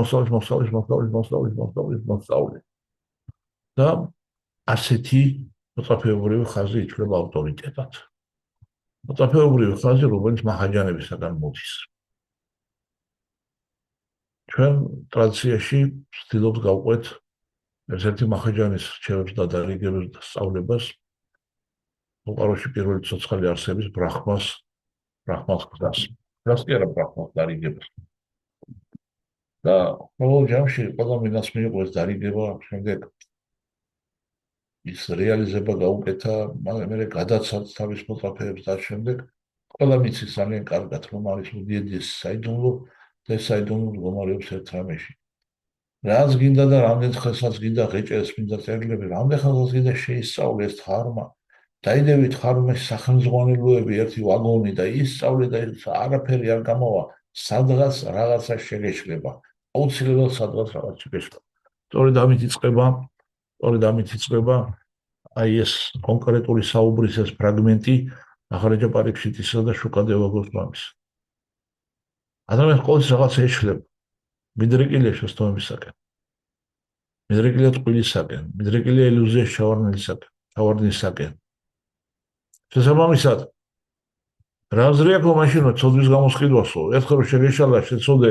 და ასეთი მოწაფეობრივი ხაზი ითვლება ავტორიტეტად. მოწაფეობრივი ხაზი, რომელიც მაჰაჯანებისაგან მოდის. ჩვენ ტრადიციაში ვცდილობთ გავყვეთ ერთ-ერთი მაჰაჯანის რჩევებს და დარიგებებს და სწავლებას. უყაროში პირველი ცოცხალი არსების ბრაჰმას ხდას. რას კი არა ბრაჰმას დარიგებას. და ყოველ ჯამში ყველა მინას მიიღო ეს დარიგება, შემდეგ ის რეალიზება გაუკეთა, მე გადაცალ თავის მოწაფეებს და შემდეგ ყველა მიცის ძალიან კარგად რომ არის უდიდეს საიდუმლო და საიდუმლო მდგომარეობს ერთ რამეში. რაც გინდა და რამდენ ხელსაც გინდა ღეჭეს მინდა წერილები, რამდენ ხელსაც გინდა შეისწავლე ეს ხარმა. დაიდევით ხარმის სახელმძღვანელოები ერთი ვაგონი და ისწავლე და არაფერი არ გამოვა, სადღაც რაღაცა შეგეშლება. აუცილებლად სადღაც რაღაც შეგეშლება. სწორედ ამით იწყება აი ეს კონკრეტული საუბრის ეს ფრაგმენტი ახალ ჯაპარიფშიტისა და შუკადევა გოსვამის. ადამიანს ყოველთვის რაღაცა ეშლება. მიდრეკილია შესტომებისაკენ. მიდრეკილია წყვილისაკენ, მიდრეკილია ილუზიის ჩავარდნისაკენ. შესაბამისად, რა აზრი აქვს მაშინ ცოდვის გამოსყიდვასო? ერთხელ რომ შეგეშალა შეცოდე,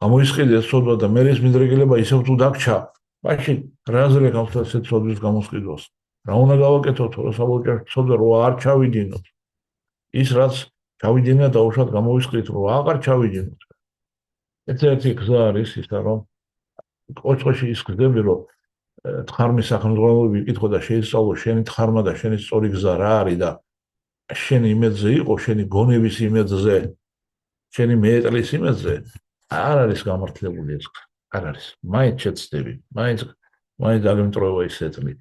გამოისყიდე ცოდვა და მე ეს მიდრეკილება ისევ თუ დაგჩა, მაშინ რა აზრი აქვს ეს ცოდვის გამოსყიდვას? რა უნდა გავაკეთოთ, რომ საბოლოო ცოდვა რო არ ჩავიდინოთ? ის რაც ჩავიდინა და უშუალოდ გამოვისყიდეთ, რომ აღარ ჩავიდინოთ. ერთ-ერთი გზა არის ისა, რომ ოჩხოში ის გზები, რომ თხარმის სახელმძღვანელოები იკითხო და შეისწავლო შენი თხარმა და შენი სწორი გზა რა არის და შენი იმედზე იყო, შენი გონების იმედზე, შენი მეტლის იმედზე, არ არის გამართლებული ეს გზა. არ არის. მაინც შეცდები, მაინც დაგემტროება ის ეტლი.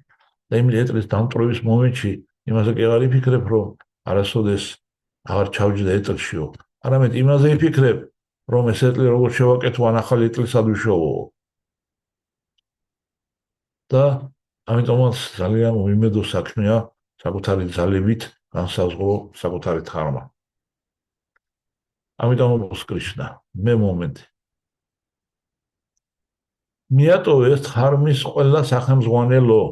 და იმ ეტლის დამტროების მომენტში იმაზე კი აღარ იფიქრებ, რომ არასოდეს აღარ ჩავჯდა ეტლშიო. არამედ იმაზე იფიქრებ, რომ ეს ეტლი როგორ შევაკეთო ან ახალი ეტლისად ვიშოვო. და ამიტომაც ძალიან უიმედო საქმეა საკუთარი ძალებით განსაზღვრო საკუთარი თხარმა. ამიტომ მოს კრიშნა, მე მომენტი. მიატოვე ეს თხარმის ყველა სახელმძღვანელო.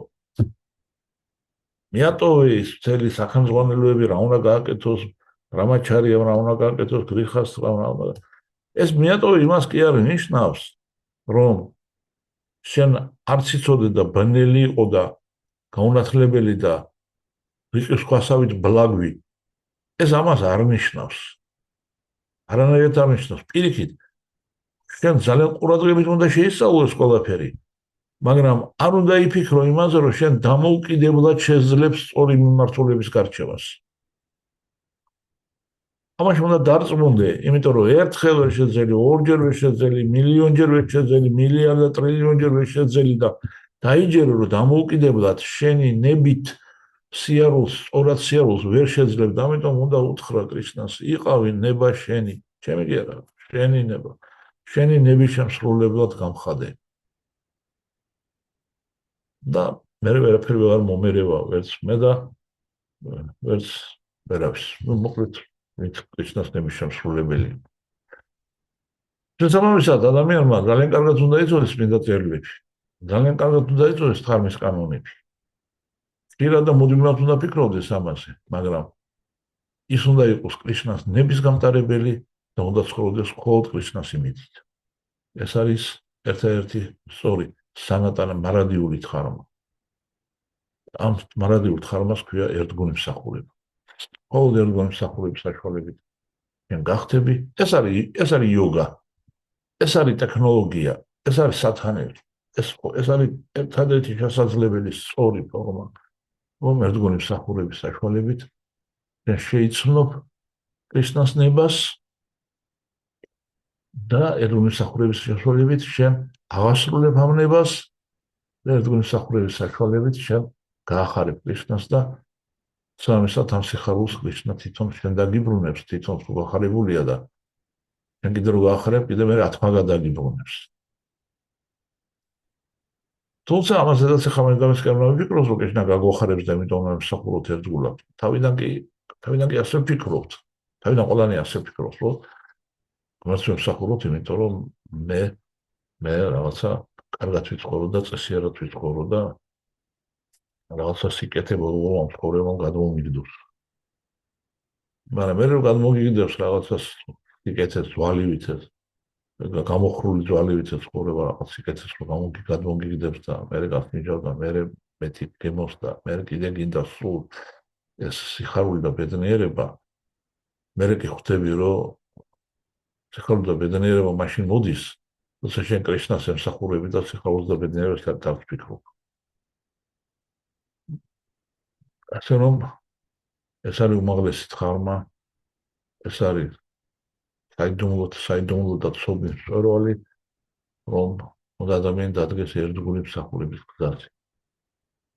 მიატოვე ის მთელი სახელმძღვანელოები რა უნდა გააკეთოს, რამაჩარიამ რა უნდა გააკეთოს, გრიხას რა უნდა. ეს მიატოვე იმას კი არ ნიშნავს, რომ შენ არც იცოდე და ბნელი იყო და გაუნათლებელი და რიყის ქვასავით ბლაგვი. ეს ამას არ ნიშნავს. არანაირად არ ნიშნავს. პირიქით, შენ ძალიან ყურადღებით უნდა შეისწავლო ეს ყველაფერი. მაგრამ არ უნდა იფიქრო იმაზე, რომ შენ დამოუკიდებლად შეძლებს სწორი მიმართულების გარჩევას. ამაში უნდა დარწმუნდე, იმიტომ რომ ერთხელ ვერ შეძელი, ორჯერ ვერ შეძელი, მილიონჯერ ვერ შეძელი, მილიარდ და ტრილიონჯერ ვერ შეძელი და დაიჯერო, რომ დამოუკიდებლად შენი ნებით სიარულს, სწორად სიარულს ვერ შეძლებ და ამიტომ უნდა უთხრა კრიშნას, იყავი ნება შენი, ჩემი კი არა, შენი ნება. შენი ნების შემსრულებლად გამხადე. და მე ვერაფერი ვერ მომერევა, ვერც მე და ვერც ვერავის. მოკლედ ვინც კრიშნას ნების შემსრულებელი. შესაბამისად, ადამიანმა ძალიან კარგად უნდა იცოდეს წმინდა წერილები. ძალიან კარგად უნდა იცოდეს თხარმის კანონები. პირად და მუდმივად უნდა ფიქრობდეს ამაზე, მაგრამ ის უნდა იყოს კრიშნას ნების გამტარებელი და უნდა ცხოვრდეს მხოლოდ კრიშნას იმედით. ეს არის ერთ-ერთი სწორი სანატანა მარადიული თხარმა. ამ მარადიულ თხარმას ქვია ერთგული მსახურება. ყოველ ერთგული მსახურების საშუალებით შენ გახდები, ეს არის იოგა, ეს არის ტექნოლოგია, ეს არის სათანადო, ეს არის ერთადერთი შესაძლებელი სწორი ფორმა, რომ ერთგული მსახურების საშუალებით შენ შეიცნობ კრიშნას ნებას და ერთგული მსახურების საშუალებით შენ აღასრულებ ამ ნებას და ერთგული მსახურების საშუალებით შენ გაახარებ კრიშნას და სამისად ამ სიხარულს კრიშნა თვითონ შენ დაგიბრუნებს, თვითონ თუ გაახარებულია და შენ კიდე რო გაახარებ, კიდე მე ათმაგად დაგიბრუნებს. თუმცა ამასაც ახლა მე გამისკერნა ვიფიქროთ, რომ კრიშნა გაგოხარებს და იმიტომ რომ მსახურობთ ერთგულად. თავიდან კი ასე ვფიქრობთ. თავიდან ყველანი ასე ვფიქრობთ, რომ გმართლ მსახურობთ, იმიტომ რომ მე რაღაცა კარგად ვიცხოვრო და წესიერად ვიცხოვრო და რაღაცა სიკეთე ამ ცხოვრებამ გადმომიგდოს. მაგრამ მე რომ გადმომიგდებს რაღაცას სიკეთეს ძვალივითაც, გამოხრული ძვალივითაც ცხოვრება რაღაც სიკეთეს რომ გადმომიგდებს და მე გასნიჯავ და მე მეტი გემოს და მე კიდე გინდა სულ ეს სიხარული და ბედნიერება. მე კი ხვდები რომ სიხარული და ბედნიერება მაშინ მოდის, როცა შენ კრიშნას ემსახურები და სიხარულს და ბედნიერებას დავფიქრობ. ასე რომ ეს არის უმაღლესი თხარმა, ეს არის საიდუმლო და ცოდნის მწვერვალი, რომ უნდა ადამიანი დადგეს ერთგული მსახურების გზაზე.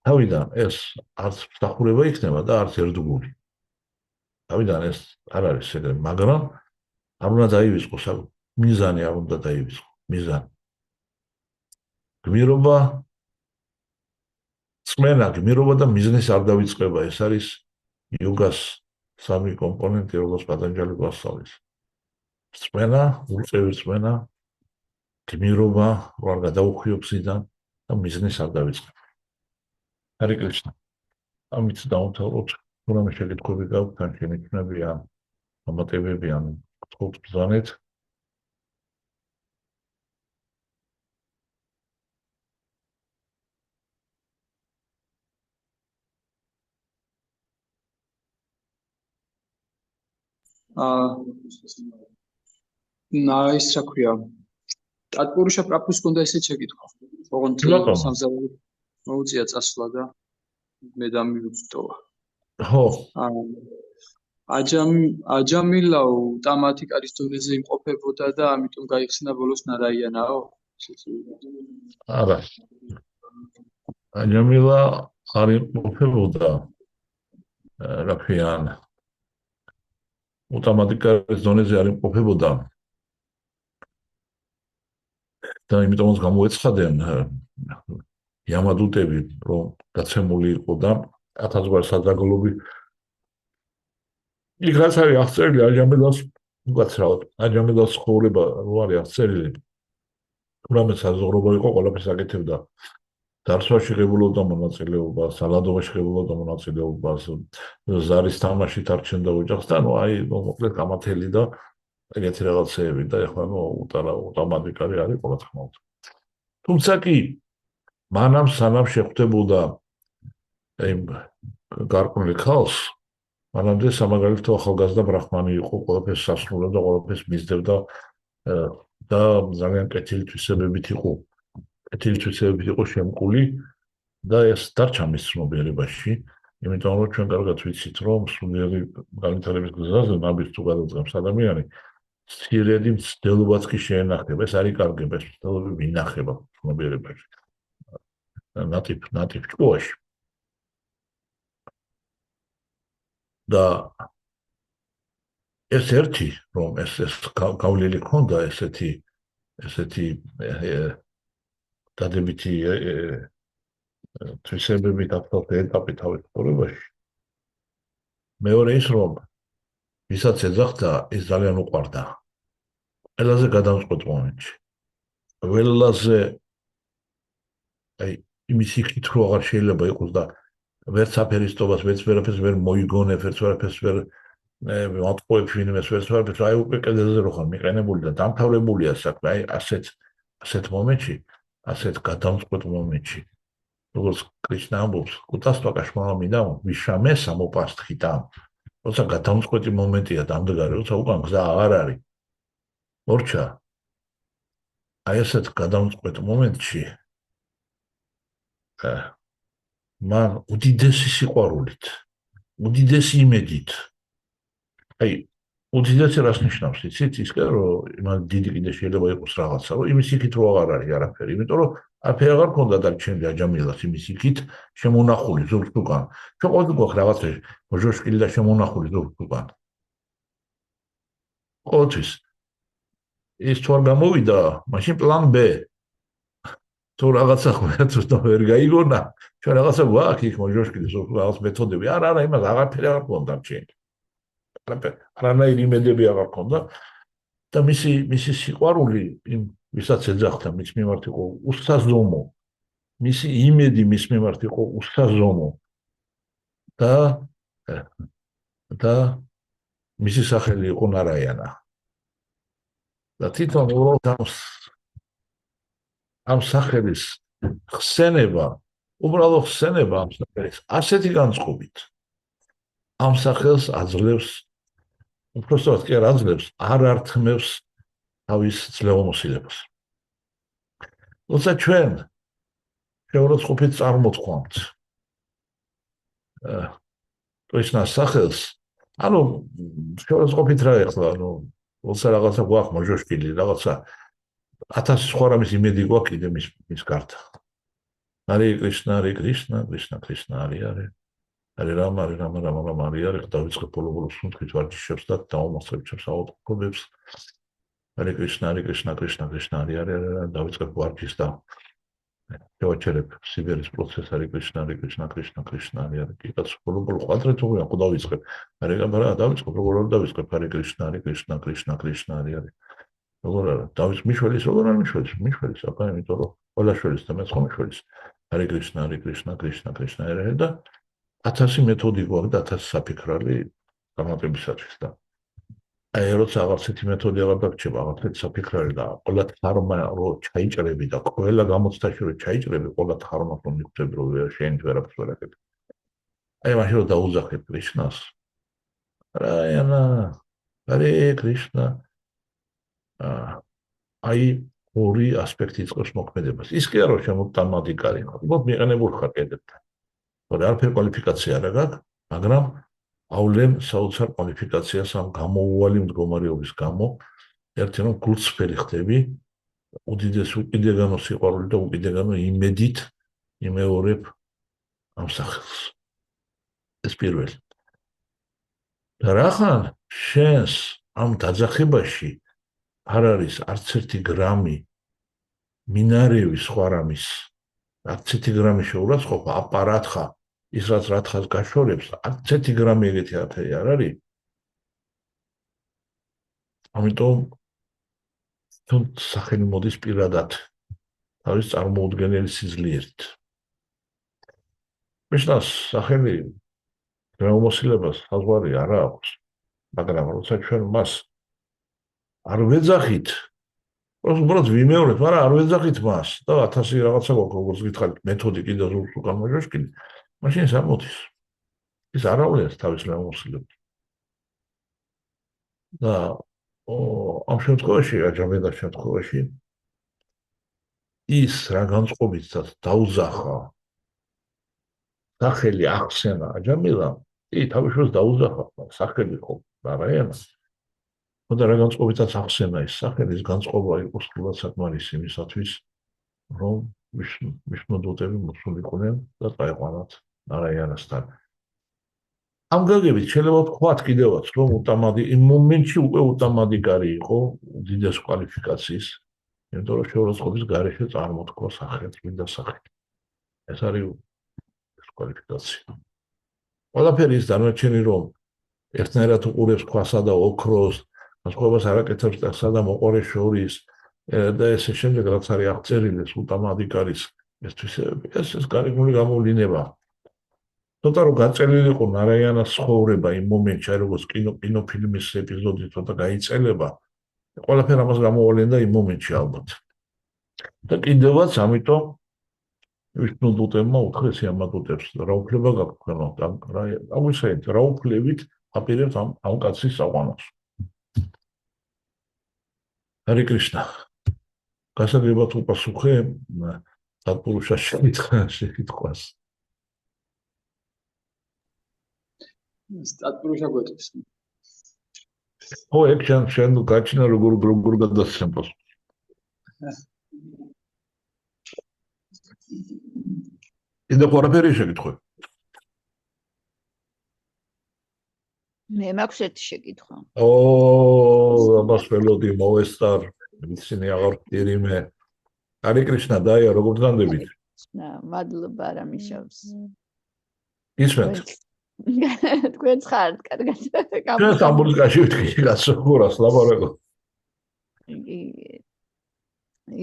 თავიდან ეს არც მსახურება იქნება და არც ერთგული. თავიდან ეს არ არის ეგრე, მაგრამ არ უნდა დაივიწყოს, მიზანი არ უნდა დაივიწყოს, მიზანი. გმირობა წმენა, გმირობა და მიზნის არ დავიწყება, ეს არის იოგას სამი კომპონენტი, როგორც პატანჯალი გვასწავლის. რწმენა, უწევი რწმენა, გმირობა, რო არ გადაუხვიო გზიდან და მიზნის არ დავიწყებ. ჰარი კრიშნა. ამით დავამთავროთ. თუნდაც შეკითხვები გაქვთ, თან შემიძლია ან დამატებები ან გთხოვთ ბრძანეთ. ის რა ქვია ტატპურიშა პრაპუს კონდა ესე შეკითხვა ოღონდ ბატონო. სამზარეულო მოუწია წასვლა და მე დამივიწტოვა ხო, აჯამილაო ტამათიკარის დონეზე იმყოფებოდა და ამიტომ გაიხსნა ბოლოს ნარაიანაო არა. აჯამილა არ იმყოფებოდა, რა ქვიან, ოტომატიკარის დონეზე არ იმყოფებოდა და იმიტომაც გამოეცხადნენ იამადუტები, რომ დაცემული იყო და 1000 სადაგლობი იქ რაც არის აღწერილი აჯამილას უკაცრავად, აჯამილას ცხოვრება რო არის აღწერილი, თუმცა საზოგადოება იყო ყველაფერს აკეთებდა. დარსვაში ღებულობდა მონაწილეობას, სალადობაში ღებულობდა მონაწილეობას, ზარის თამაში დარჩენდა ოჯახს და მოკლედ გამათელი და ეგეთი რაღაცეები და ეხლა ოტომატიკარი არის ყველა თქმა უნდა. თუმცა კი მანამ სანამ შეხვდებოდა იმ გარკვეული ქალს, მანამდე სამაგალითო ახალგაზრდა ბრაჰმანი იყო, ყველაფერს სასრულებდა, ყველაფერს მისდევდა და ძალიან კეთილი თვისებებით იყო. კეთილი თვისებებით იყო შემკული და ეს დარჩა მის ცნობიერებაში, იმიტომ რომ ჩვენ კარგად ვიცით, რომ სულიერი განვითარების გზაზე ნაბიჯს თუ გადაწყობს ადამიანი, სირედი მცდელობაც კი შეენახება, ეს არის კარგება, ეს მცდელობები ინახება ცნობიერებაში. ნატიფ ჭკუაში. და ეს ერთი, რომ ეს გავლილი ქონდა ესეთი დადებითი თვისებები დაფთოთ ეტაპი თავის ცხოვრებაში. მეორე ის, რომ ვისაც ეძახდა, ის ძალიან უყვარდა. ყველაზე გადამწყვეტ მომენტში. ყველაზე იმისი კითხვა აღარ შეიძლება იყოს და ვერც აფერისტობას, ვერც ვერაფერს ვერ მოიგონებ, ვერც ვერაფერს ვერ მატყუებ ვინმეს, ვერც ვერაფერს უკვე კედელზე რო ხარ მიყენებული და დამთავრებულია საქმე, ასეთ მომენტში, ასეთ გადამწყვეტ მომენტში. როგორც კრიშნა ამბობს, კუტასტვაკაშ მამამიდამ ვიშამე სამოპასთხიტამ. როცა გადამწყვეტი მომენტია დამდგარი, როცა უკან გზა აღარ არის. მორჩა. აი ასეთ გადამწყვეტ მომენტში მან უდიდესი სიყვარულით, უდიდესი იმედით. აი, უდიდესი რას ნიშნავს, იცით, ისე რომ იმან დიდი კიდე შეიძლება იყოს რაღაცა, რომ იმის იქით რო აღარ არის არაფერი, იმიტომ რომ არაფერი აღარ ქონდა დარჩენილი აჯამილას იმის იქით შემონახული ზურგს უკან. ჩვენ ყოველთვის გვაქვს რაღაცა მოჟოშკილი და შემონახული ზურგს უკან. ყოველთვის ის თუ არ გამოვიდა, მაშინ პლან B. თუ რაღაცა ხوارცო ვერ გაიგონა, ჩვენ რაღაცა გვაქვს იქ მოჟოშკილი ზურგს რაღაც მეთოდები. არა, იმას აღარაფერი აღარ ქონდა დარჩენილი. არანაირი იმედები აღარ ქონდა და მისი სიყვარული იმ ვისაც ეძახდა მის მიმართ იყო უსაზომო. მისი იმედი მის მიმართ იყო უსაზომო. და მისი სახელი იყო ნარაიანა. და თვითონ ამ სახელის ხსენება, უბრალოდ ხსენება ამ სახელის ასეთი განწყობით ამ სახელს აძლევს უпростоად კი არ აძლევს, არ ართმევს თავის ძლევამოსილებას. როცა ჩვენ შეურაცხყოფით წარმოთქვამთ კრიშნას სახელს, ანუ შეურაცხყოფით რა ეხლა, როცა რაღაცა გვაქვს მოჟოშკილი, რაღაცა 1000 სხვა რამის იმედი გვაქვს კიდე მის გარდა. ჰარი კრიშნა, კრიშნა, კრიშნა, Hare Rama, Hare დავიწყებ ბოლო-ბოლოს სუნთქით ვარჯიშებს და დავამახსოვრებ ჩემს აუწყობებს. Hare Krishna, Krishna, Krishna, Hare Hare, დავიწყებ ვარჯიშს და შევაჩერებ სიბერის პროცესი არის კრიშნა არის კი კაცო როგორ ყვადრეთ როგორ ხო დავიწყებ არა დავიწყებ როგორ დავიწყებ არის კრიშნა არის როგორ არა დავის მიშველის როგორ არ მიშველის აბა იმიტომ რომ ყველა შველის და მეც ხომ მიშველის არის კრიშნა არის და 1000 მეთოდი გვაქვს და 1000 საფიქრალი გამარტებისათვის და აი როცა აღარცეთი მეთოდი აღარ დაგჭირება აღარცეთი საფიქრალი და ყველა თარმა რო ჩაიჭრები და ყველა გამოცდაში რო ჩაიჭრები ყველა თარმას რომ მიხვდები რომ შენ ვერაფერს ვერ აკეთებ აი მაშინ რომ დაუძახებ კრიშნას რაიანა არე კრიშნა აი ორი ასპექტი იწყებს მოქმედებას ის კი არა რომ შემოთამადი კარი ხარ უბრალოდ მიყენებულ ხარ კედებთან თორე არაფერი კვალიფიკაცია არ აქვს მაგრამ ავლენ საოცარ კვალიფიკაციას ამ გამოუვალი მდგომარეობის გამო ერთი რომ გულწრფელი ხდები უდიდეს უკიდეგანო სიყვარული და უკიდეგანო იმედით იმეორებ ამ სახელს ეს პირველი და რახან შენს ამ დაძახებაში არ არის არც ერთი გრამი მინარევი სხვა რამის არც ერთი გრამი შეურაცხყოფა აპარატხა ის რაც რათხას გაშორებს არც ერთი გრამი ეგეთი აფერი არ არის ამიტომ თუ სახელი მოდის პირადად თავის წარმოუდგენელი სიძლიერით მიშნას სახელი მეომოსილებას საზღვარი არ აქვს მაგრამ როცა ჩვენ მას არ ვეძახით უბრალოდ ვიმეორებთ მაგრამ არ ვეძახით მას და 1000 რაღაცა გვაქვს როგორც გითხარით მეთოდი კიდე ზუსტ უკან მოჟაშკილი მაშინ ეს არ მოდის ის არ ავლენს თავის მეომოსილებას და ამ შემთხვევაში აჯამედას შემთხვევაში ის რა განწყობითაც დაუძახა სახელი ახსენა აჯამედამ კი თავისუფლად დაუძახა სახელი ხო არაენა და რა განწყობითაც ახსენა ის სახელი ის განწყობა იყო სრულად საკმარისი იმისათვის რომ ვიშნოდოდები მოსულიყვნენ და წაიყვანათ არაიანასთან ამ გაგებით შეიძლება ვთქვათ კიდევაც რომ უტამადი იმ მომენტში უკვე უტამადი კარი იყო უდიდეს კვალიფიკაციის იმიტომ რომ შეურაცხყოფის გარეშე წარმოთქვა სახელი წმინდა სახელი ეს არის კვალიფიკაცია ყველაფერი ის დანარჩენი რომ ერთნაირად უყურებს ქვასა და ოქროს განსხვავებას არ აკეთებს ტეხსა და მოყორეს შორის და ესე შემდეგ რაც არის აღწერილი ეს უტამადი კარის ეს გარეგნული გამოვლინება ცოტა რომ გაწელილი იყო ნარაიანას ცხოვრება იმ მომენტში აი როგორც კინოფილმის ეპიზოდი ცოტა გაიწელება ყველაფერი ამას გამოვლენდა იმ მომენტში ალბათ და კიდევაც ამიტომ ვიშნოდუტებმა უთხრეს იამადუტებს რა უფლება გაქვთ თქვენო აღვისაით რა უფლებით აპირებთ ამ კაცის საყვანოს ჰარე კრიშნა გასაგებად უპასუხე სატპურუშას შეკითხვას სტატპურუშა გვეტყვის ხო ეგ შენ გაჩინა როგორ გადასცემ პასუხს კიდე ყველაფერი შეკითხები მე მაქვს ერთი შეკითხვა ამას ველოდი მოვესწარ ისინი აღარ ვტირიმე ჰარე კრიშნა დაია როგორ გძანდებით მადლობა რამიშავს ისმენთ თქვენ ხართ კარგად ჩვენ სტამბოლში ვთქვი კაცო ხურას ლაბარაკო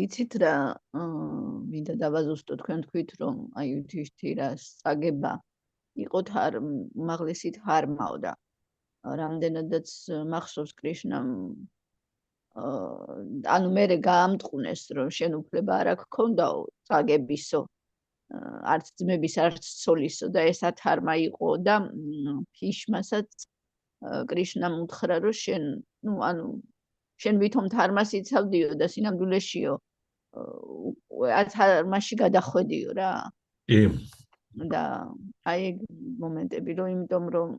იცით რა მინდა დავაზუსტო თქვენ თქვით რომ აი უთიშთირას წაგება იყო უმაღლესი თარმაო და რამდენადაც მახსოვს კრიშნამ ანუ მე გაამტყუნეს რომ შენ უფლება არ აქვს ქონდაო წაგებისო არც ძმების არც ცოლისო და ეს ათარმა იყო და ფიშმასაც კრიშნამ უთხრა რომ შენ შენ ვითომ თარმას იცავდიო და სინამდვილეშიო ათარმაში გადახვედიო რა კი და აი მომენტები რომ იმიტომ რომ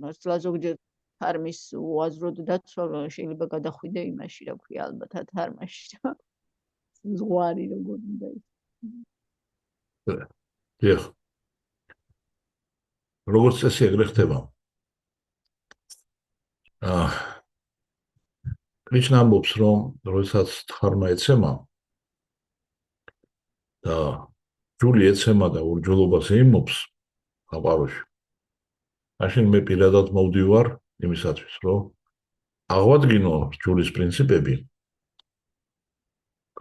მასლა ზოგჯერ თარმის უაზროდ დაცვა შეიძლება გადახვიდე იმაში რა ქვია ალბათ ათარმაში ზღვარი როგორ უნდა ის დიახ როგორც წესი ეგრე ხდება კრიშნა ამბობს რომ როდესაც თარმა ეცემა და ჯული ეცემა და ურჯულობას ეიმობს გაყაროში. მაშინ მე პირადად მოვდივარ იმისათვის, რომ აღვადგინო ჯულის პრინციპები,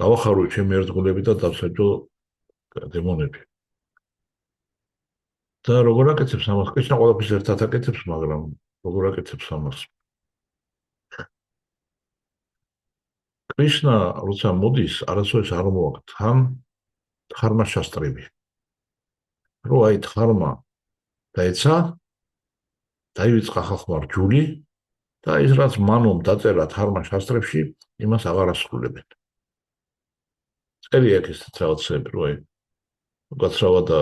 გავახარო ჩემი ერთგულები და დავსაჯო დემონები. და როგორ აკეთებს ამას? კრიშნა ყველაფერს ერთად აკეთებს, მაგრამ როგორ აკეთებს ამას? კრიშნა როცა მოდის, არასოდეს არ მოაქვს თან დჰარმა შასტრები. რო აი დჰარმა დაეცა, დაივიწყა ხალხმა რჯული და ის რაც მანომ დაწერა დჰარმა შასტრებში, იმას აღარ ასრულებენ. წერია ეს რაღაცები, რო აი უკაცრავა და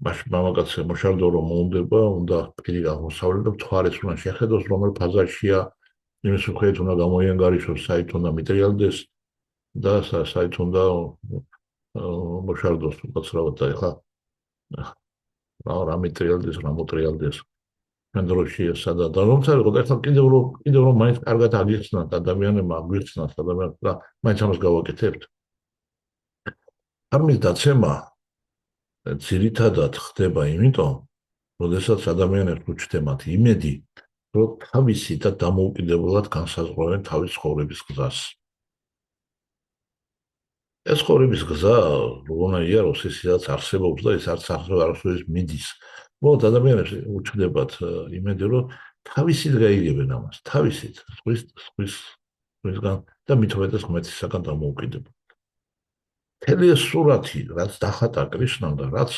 მამაკაცი მოშარდო რომ მოუნდება, უნდა პირი აღმოსავლეთ და მთვარეს უნდა შეხედოს, რომელ ფაზაშია, იმის მიხედვით უნდა გამოიანგარიშოს, საით უნდა მიტრიალდეს და საით უნდა მოშარდოს უკაცრავად და ეხლა რა მიტრიალდეს, რა მოტრიალდეს. მან დროში ესადა და რომცა ეხლა კიდევ რომ მაინც კარგად აგიხსნათ ადამიანებმა, აგვიხსნათ ადამიანებს და მაინც ამას გავაკეთებთ. არმის დაცემა ძირითადად ხდება იმიტომ, როდესაც ადამიანებს უჩნდებათ იმედი, რომ თავისი და დამოუკიდებლად განსაზღვრავენ თავის ცხოვრების გზას. ეს ცხოვრების გზა, როგორ იაროს, ის რაც არსებობს და ის არასოდეს მიდის. მოდი ადამიანებს უჩნდებათ იმედი, რომ თავისით გაიგებენ ამას, თავისით, სხვისგან და მithometes ღმერთისაგან დამოუკიდებელ. მთელი ეს სურათი, რაც დახატა კრიშნამ და რაც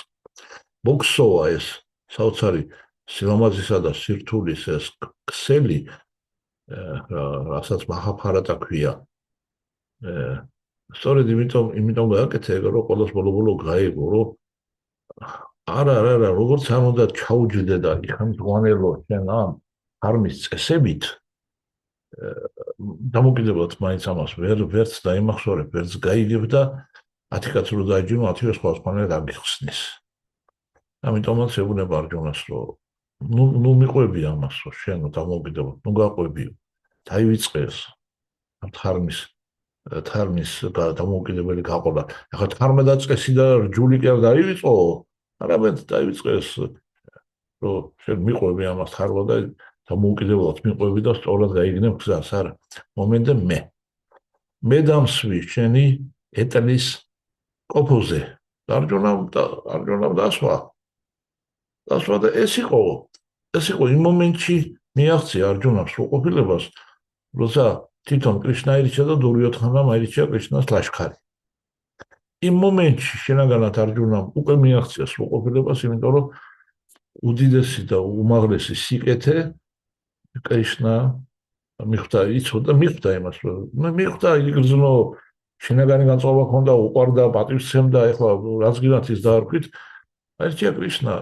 მოგსოვა ეს საოცარი სილამაზისა და სირთულის ეს ქსელი, რასაც მაჰაბჰარატა ქვია. სწორედ იმიტომ გააკეთე, რომ ყოველს ბოლო გაიგო, რომ არა, როგორც არ უნდა ჩაუჯდე და იხამძღვანელო შენ ამ არმის წესებით, დამოკიდებულად მაინც ამას ვერც დაიმახსოვრებ, ვერც გაიგებ და 10 კაცი რო დაიჯინო, 10-ს სხვადასხვანაირად აგიხსნის. ამიტომაც ეუბნება არჯუნას, რომ ნუ მიყვები ამას, რომ შენ დამოკიდებულად, ნუ გაყვები, დაივიწყეს ამ თარმის დამოუკიდებელი გაყოლა. ახლა თარმე დაწყესი და რჯული კი არ დაივიწყო, არამედ დაივიწყეს, რომ შენ მიყვები ამას თარმა და დამოუკიდებლად მიყვები და სწორად გაიგნებ გზას, არა. მომენტე მე დამსვი შენი ეტლის ყოფოზე. არჯუნამ დასვა და ეს იყო იმ მომენტში მიაღწია არჯუნას სრულყოფილებას, როცა თვითონ კრიშნა ირჩა და დურიოთანამ აირჩია კრიშნას ლაშქარი. იმ მომენტში შენაგანად არჯუნამ უკვე მიაღწია სრულყოფილებას, იმიტომ რომ უდიდესი და უმაღლესი სიკეთე კრიშნა მიხვდა იმას, მიხვდა იგრძნო შინაგანი განწყობა ჰქონდა, უყვარდა, პატივსცემდა, ეხლა რაც გინდათ ის დაარქვით, აირჩია კრიშნა.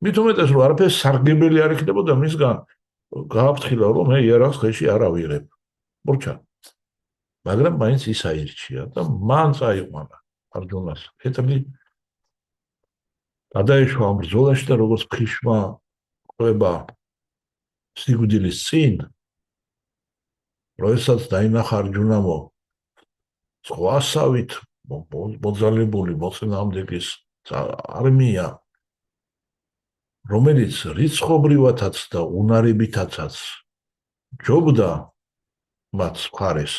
მით უმეტეს რომ არაფერს სარგებელი არ იქნებოდა მისგან, გააფრთხილა რომ მე იარაღს ხელში არ ავიღებ. მორჩა. მაგრამ მაინც ის აირჩია და მან წაიყვანა არჯუნას. ეტლი გადაეშვა ამ ბრძოლაში და როგორც ფხიშმა ყვება სიკვდილის წინ, როდესაც დაინახა არჯუნამო სხვასავით მოძალებული მოწინააღმდეგის არმია, რომელიც რიცხობრივათაც და უნარებითაც ჯობდა მათ მხარეს,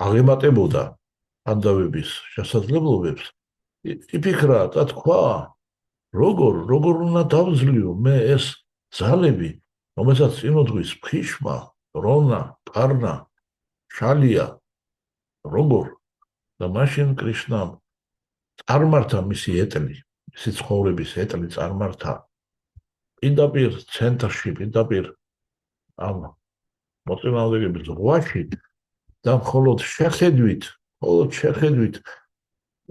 აღემატებოდა ანდავების შესაძლებლობებს, იფიქრა და თქვა, როგორ უნდა დავძლიო მე ეს ძალები, რომელსაც წინოდგვის ფხიშმა, რონა, კარნა, შალია, როგორ და მაშინ კრიშნამ წარმართა მისი ეტლი, მისი ცხოვრების ეტლი წარმართა პირდაპირ ცენტრში, პირდაპირ ამ მოწინააღმდეგების ზღვაში და მხოლოდ შეხედვით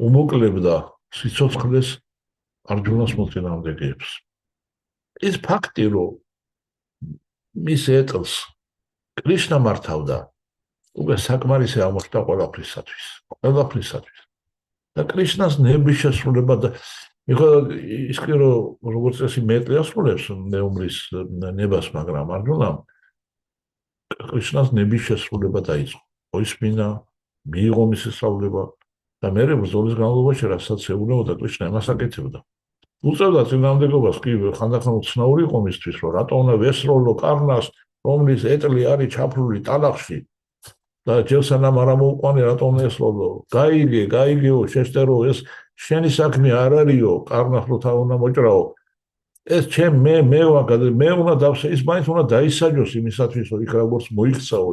უმოკლებდა სიცოცხლეს არჯუნას მოწინააღმდეგეებს. ის ფაქტი, რომ მის ეტლს კრიშნა მართავდა, უკვე საკმარისი აღმოჩნდა ყველაფრისათვის. და კრიშნას ნების შესრულება და ის კი როგორც წესი მეტლი ასრულებს ნეუმრის ნებას, მაგრამ არჯუნამ კრიშნას ნების შესრულება დაიწყო. მოისმინა, მიიღო მისი სწავლება და მერე ბრძოლის განმავლობაში რასაც ეუბნებოდა კრიშნა იმას აკეთებდა. უწევდა წინააღმდეგობას კი ხანდახან უცნაური იყო მისთვის, რომ რატო უნდა ვესროლო კარნას, რომლის ეტლი არის ჩაფლული ტალახში და ჯერ სანამ არ ამოუყვანე რატო უნდა ესროლო. გაიგეო, შეშტერო, ეს შენი საქმე არ არისო, კარნას რო თავ უნდა მოჭრაო. ეს მე უნდა დავსე, ის მაინც უნდა დაისაჯოს იმისათვის, რომ იქ როგორც მოიქცაო,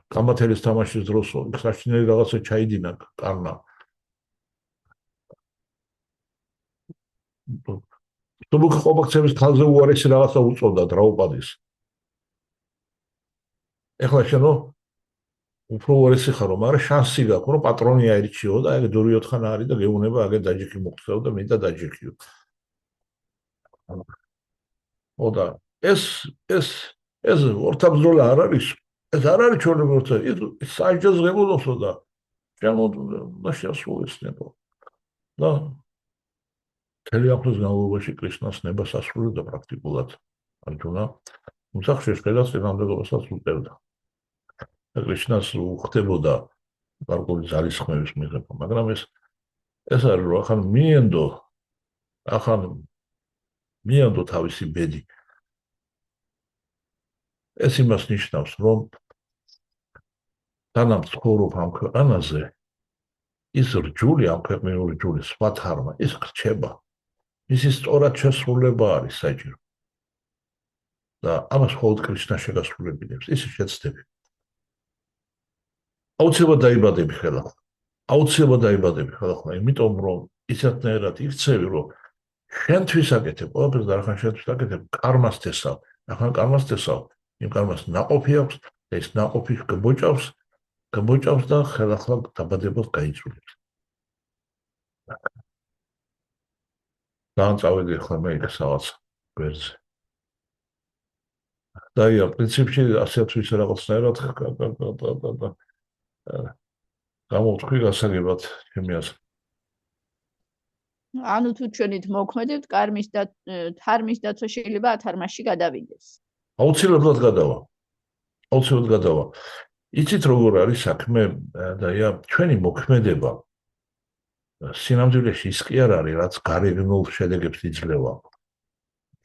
გამათელის თამაშის დროსო, იქ საშინელი რაღაცა ჩაიდინა კარნა. თუმცა ყობაქცების ხალხზე უარესი რაღაცა უწოდა დრაუპადის. ეხლა შენო უფრო უარესი ხარო, მაგრამ შანსი გაქვს, რომ პატრონი აირჩიო და ეგ დურიოთხანა არის და გეუბნება აგე დაჯიქი მოხსეო და მინდა დაჯიქიო. ოდა ეს ორთაბრძოლა არ არის, ეს არ არის ჩვენი ორთა, ის საჯოს ღებულობსო და და შეასრულეს ნება. და მთელი ახლოს განმავლობაში კრიშნას ნებას ასრულებდა პრაქტიკულად არჯუნა, თუმცა ხშირ-ხშირად წინააღმდეგობასაც უწევდა. და კრიშნას უხდებოდა გარკვეული ძალისხმევის მიღება, მაგრამ ეს არის რომ ახან მიანდო თავისი ბედი. ეს იმას ნიშნავს, რომ თანამ ცხოვრობ ამ ქვეყანაზე, ის რჯული, ამ ქვეყნიური რჯული, სხვა თარმა, ის რჩება. მისი სწორად შესრულება არის საჭირო. და ამას მხოლოდ კრიშნა შეგასრულებინებს, ის შეცდები. აუცილებლად დაიბადები ხელახლა, იმიტომ რომ ისეთნაირად იქცევი, რომ შენთვის აკეთებ, ყველაფერს და ახან შენთვის აკეთებ, კარმას თესავ, ახან კარმას თესავ, იმ კარმას ნაყოფი აქვს და ეს ნაყოფი გბოჭავს და ხელახლა დაბადებას გაიწვევს. დაანწავედი ხოლმე მე იქ რაღაც გვერდზე. და ია პრინციპში ასეც ვის რაღაცნაირად გამოვთქვი გასაგებად ჩემი აზრით. ანუ თუ ჩვენით მოქმედებთ, თარმის დაცვა შეიძლება ათარმაში გადავიდეს. აუცილებლად გადავა. იცით როგორ არის საქმე და ია ჩვენი მოქმედება სინამდვილეში ის კი არ არის, რაც გარეგნულ შედეგებს იძლევა.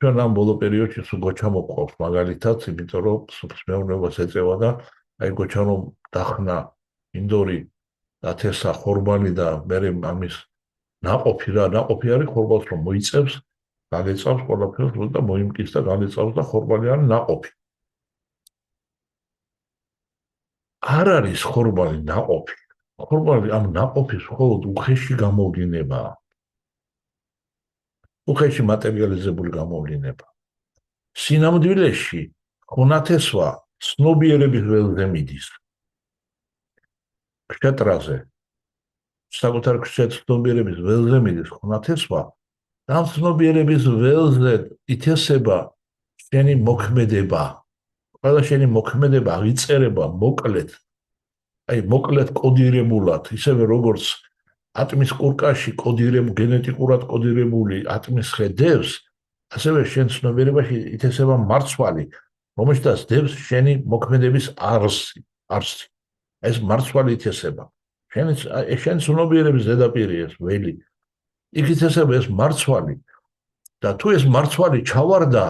ჩვენ ამ ბოლო პერიოდში სულ გოჩამოყავს მაგალითად, იმიტომ რომ სუფრის მეურნეობას ეწევა და აი გოჩანომ დახნა ინდორი და თესა ხორბალი და მე ამის ნაყოფი არის ხორბალს რომ მოიწევს, გაგეწავს ყველაფერს და მოიმკის და გაგეწავს და ხორბალი არის ნაყოფი. არ არის ხორბალი ნაყოფი. ხორბალი ამ ნაყოფის მხოლოდ უხეში გამოვლინებაა. უხეში მატერიალიზებული გამოვლინება. სინამდვილეში ხონათესვა ცნობიერების ველზე მიდის. ქშეტრაზე საკუთარ ქშეტრების ველზე მიდის ხონათესვა და ამ ცნობიერების ველზე ითესება შენი მოქმედება. ყველა შენი მოქმედება აღიწერება მოკლედ. აი მოკლედ კოდირებულად, ისევე როგორც ატმის კურკაში გენეტიკურად კოდირებული ატმის ხედებს, ასევე შენ ცნობიერებაში ითესება მარცვალი, რომელშიც დებს შენი მოქმედების არსი. ეს მარცვალი ითესება. შენ ცნობიერების ზედაპირი ეს ველი. იქ ითესება ეს მარცვალი და თუ ეს მარცვალი ჩავარდა,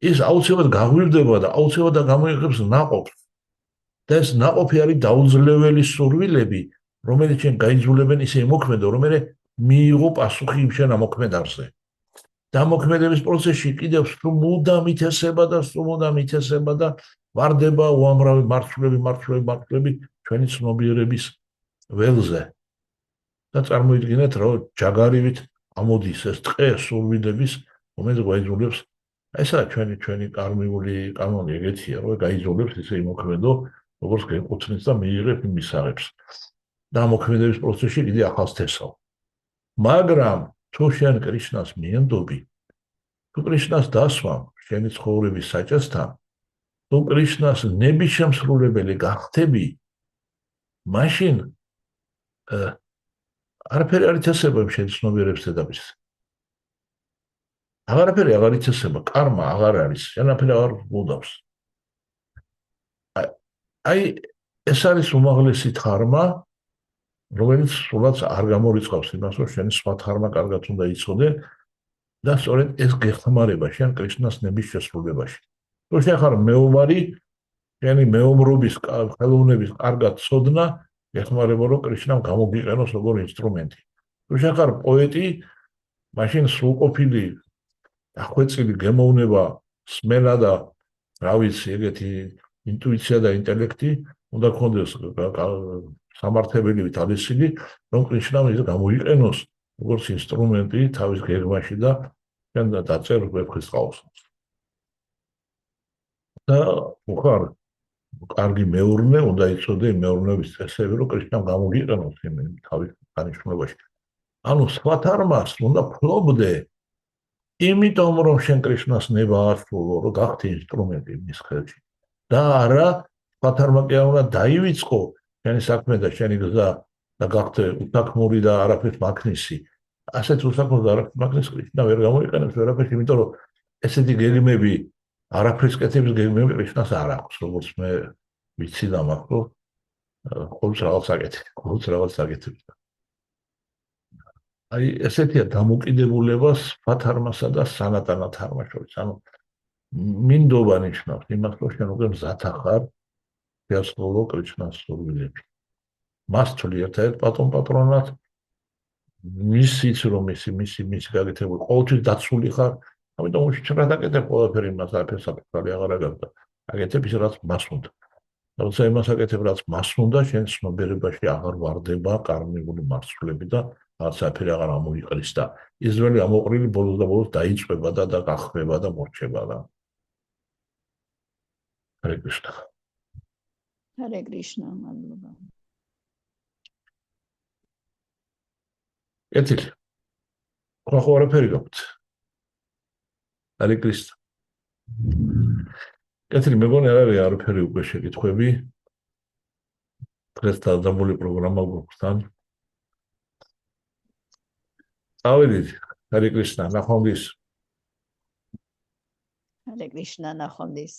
ის აუცილებლად გაღვივდება და აუცილებლად გამოიღებს ნაყოფს. და ეს ნაყოფი არის დაუძლეველი სურვილები, რომელიც შენ გაიძულებენ ისე მოქმედო, რომ მე მიიღო პასუხი იმ შენ ამოქმედარზე. და მოქმედების პროცესში კიდევ მუდამ ითესება და ვარდება უამრავი მარცვლები ჩვენი ცნობიერების ველზე. და წარმოიდგინეთ, რომ ჯაგარივით ამოდის ეს ტყე სურვილების, რომელიც გაიძულებს. ესაა ჩვენი კარმიული კანონი ეგეთია, რომ გაიძულებს ისე იმოქმედო, როგორც გეკუთვნის და მიიღებ იმ მისაღებს. და მოქმედების პროცესში კიდე ახალს თესავ. მაგრამ თუ შენ კრიშნას მიენდობი, თუ კრიშნას დასვამ შენი ცხოვრების საჭესთან, თუ კრიშნას ნების შემსრულებელი გახდები, მაშინ არაფერი არ ითესება შენი ცნობიერების ზედაპირზე. აღარაფერი აღარ ითესება, კარმა აღარ არის, შენაფერი აღარ უდავს. აი ეს არის უმაღლესი თარმა, რომელიც სულაც არ გამორიცხავს იმას, რომ შენი სხვა თარმა კარგად უნდა იცოდე და სწორედ ეს გეხმარება შენ კრიშნას ნების შესრულებაში. თუ შენ ხარ მეომარი, შენი მეომრობის ხელოვნების კარგად ცოდნა გეხმარება, რომ კრიშნამ გამოგიყენოს როგორ ინსტრუმენტი. თუ შენ ხარ პოეტი, მაშინ სრულყოფილი დახვეწილი გემოვნება, სმენა და რა ვიცი, ეგეთი ინტუიცია და ინტელექტი უნდა გქონდეს სამართლებრივი თვალისწინი, რომ კრიშნამ ის გამოიყენოს როგორც ინსტრუმენტი თავის გეგმაში და შენ დაწერ ვეფხის ყაოსანს. და უხარ კარგი მეურნე, უნდა იცოდე მეურნეობის წესები, რომ კრიშნამ გამოგიყენოს თავის დანიშნულებაში. ანუ სხვა თარმას უნდა ფლობდე, იმიტომ რომ შენ კრიშნას ნება ასრულო, რომ გახდე ინსტრუმენტი მის ხელში. და არა, სხვა თარმა კი არ უნდა დაივიწყო შენი საქმე და შენი გზა და გახდე უთანხმოური და არაფერს მაქნისი. ასეთ უსაქმოს და არაფერს მაქნის კრიშნა ვერ გამოიყენებს ვერაფერს, იმიტომ რომ ესეთი გეგმები, არაფრის კეთების გეგმები კრიშნას არ აქვს, როგორც მე ვიცი და მაქვს, რომ ყოველს რაღაც აკეთებს. აი ესეთია დამოკიდებულება სხვა თარმასა და სანატანა თარმა შორის. ანუ მინდობა ნიშნავს იმას, რომ შენ უკვე მზათა ხარ შეასრულო კრიშნას სურვილები. მას თვლი ერთ-ერთ პატრონად, მისიც რომ მისი გაკეთებული ყოველთვის დაცული ხარ, ამიტომ უშჩრა დაკეთებ ყველაფერი მას არაფერს საფრთხე აღარ აქვს და აკეთებ ის რაც მას უნდა. როცა იმას აკეთებ რაც მას უნდა, შენ ცნობიერებაში აღარ ვარდება კარნიული მარცვლები და არაფერი აღარ ამოიყრის და ის ძველი ამოყრილი ბოლოს და ბოლოს დაიწვება და გახდება და მორჩება და ჰარე კრიშნა. ჰარე კრიშნა, მადლობა. ეთილი. ხო არაფერი გაქვთ. ჰარე კრიშნა. ეთილი მეგონი არ არის არაფერი უკვე შეკითხვები. დღეს დაძაბული პროგრამა გვაქვს თან. ავედით, ჰარე კრიშნა, ნახვამდის. ჰარე კრიშნა, ნახვამდის.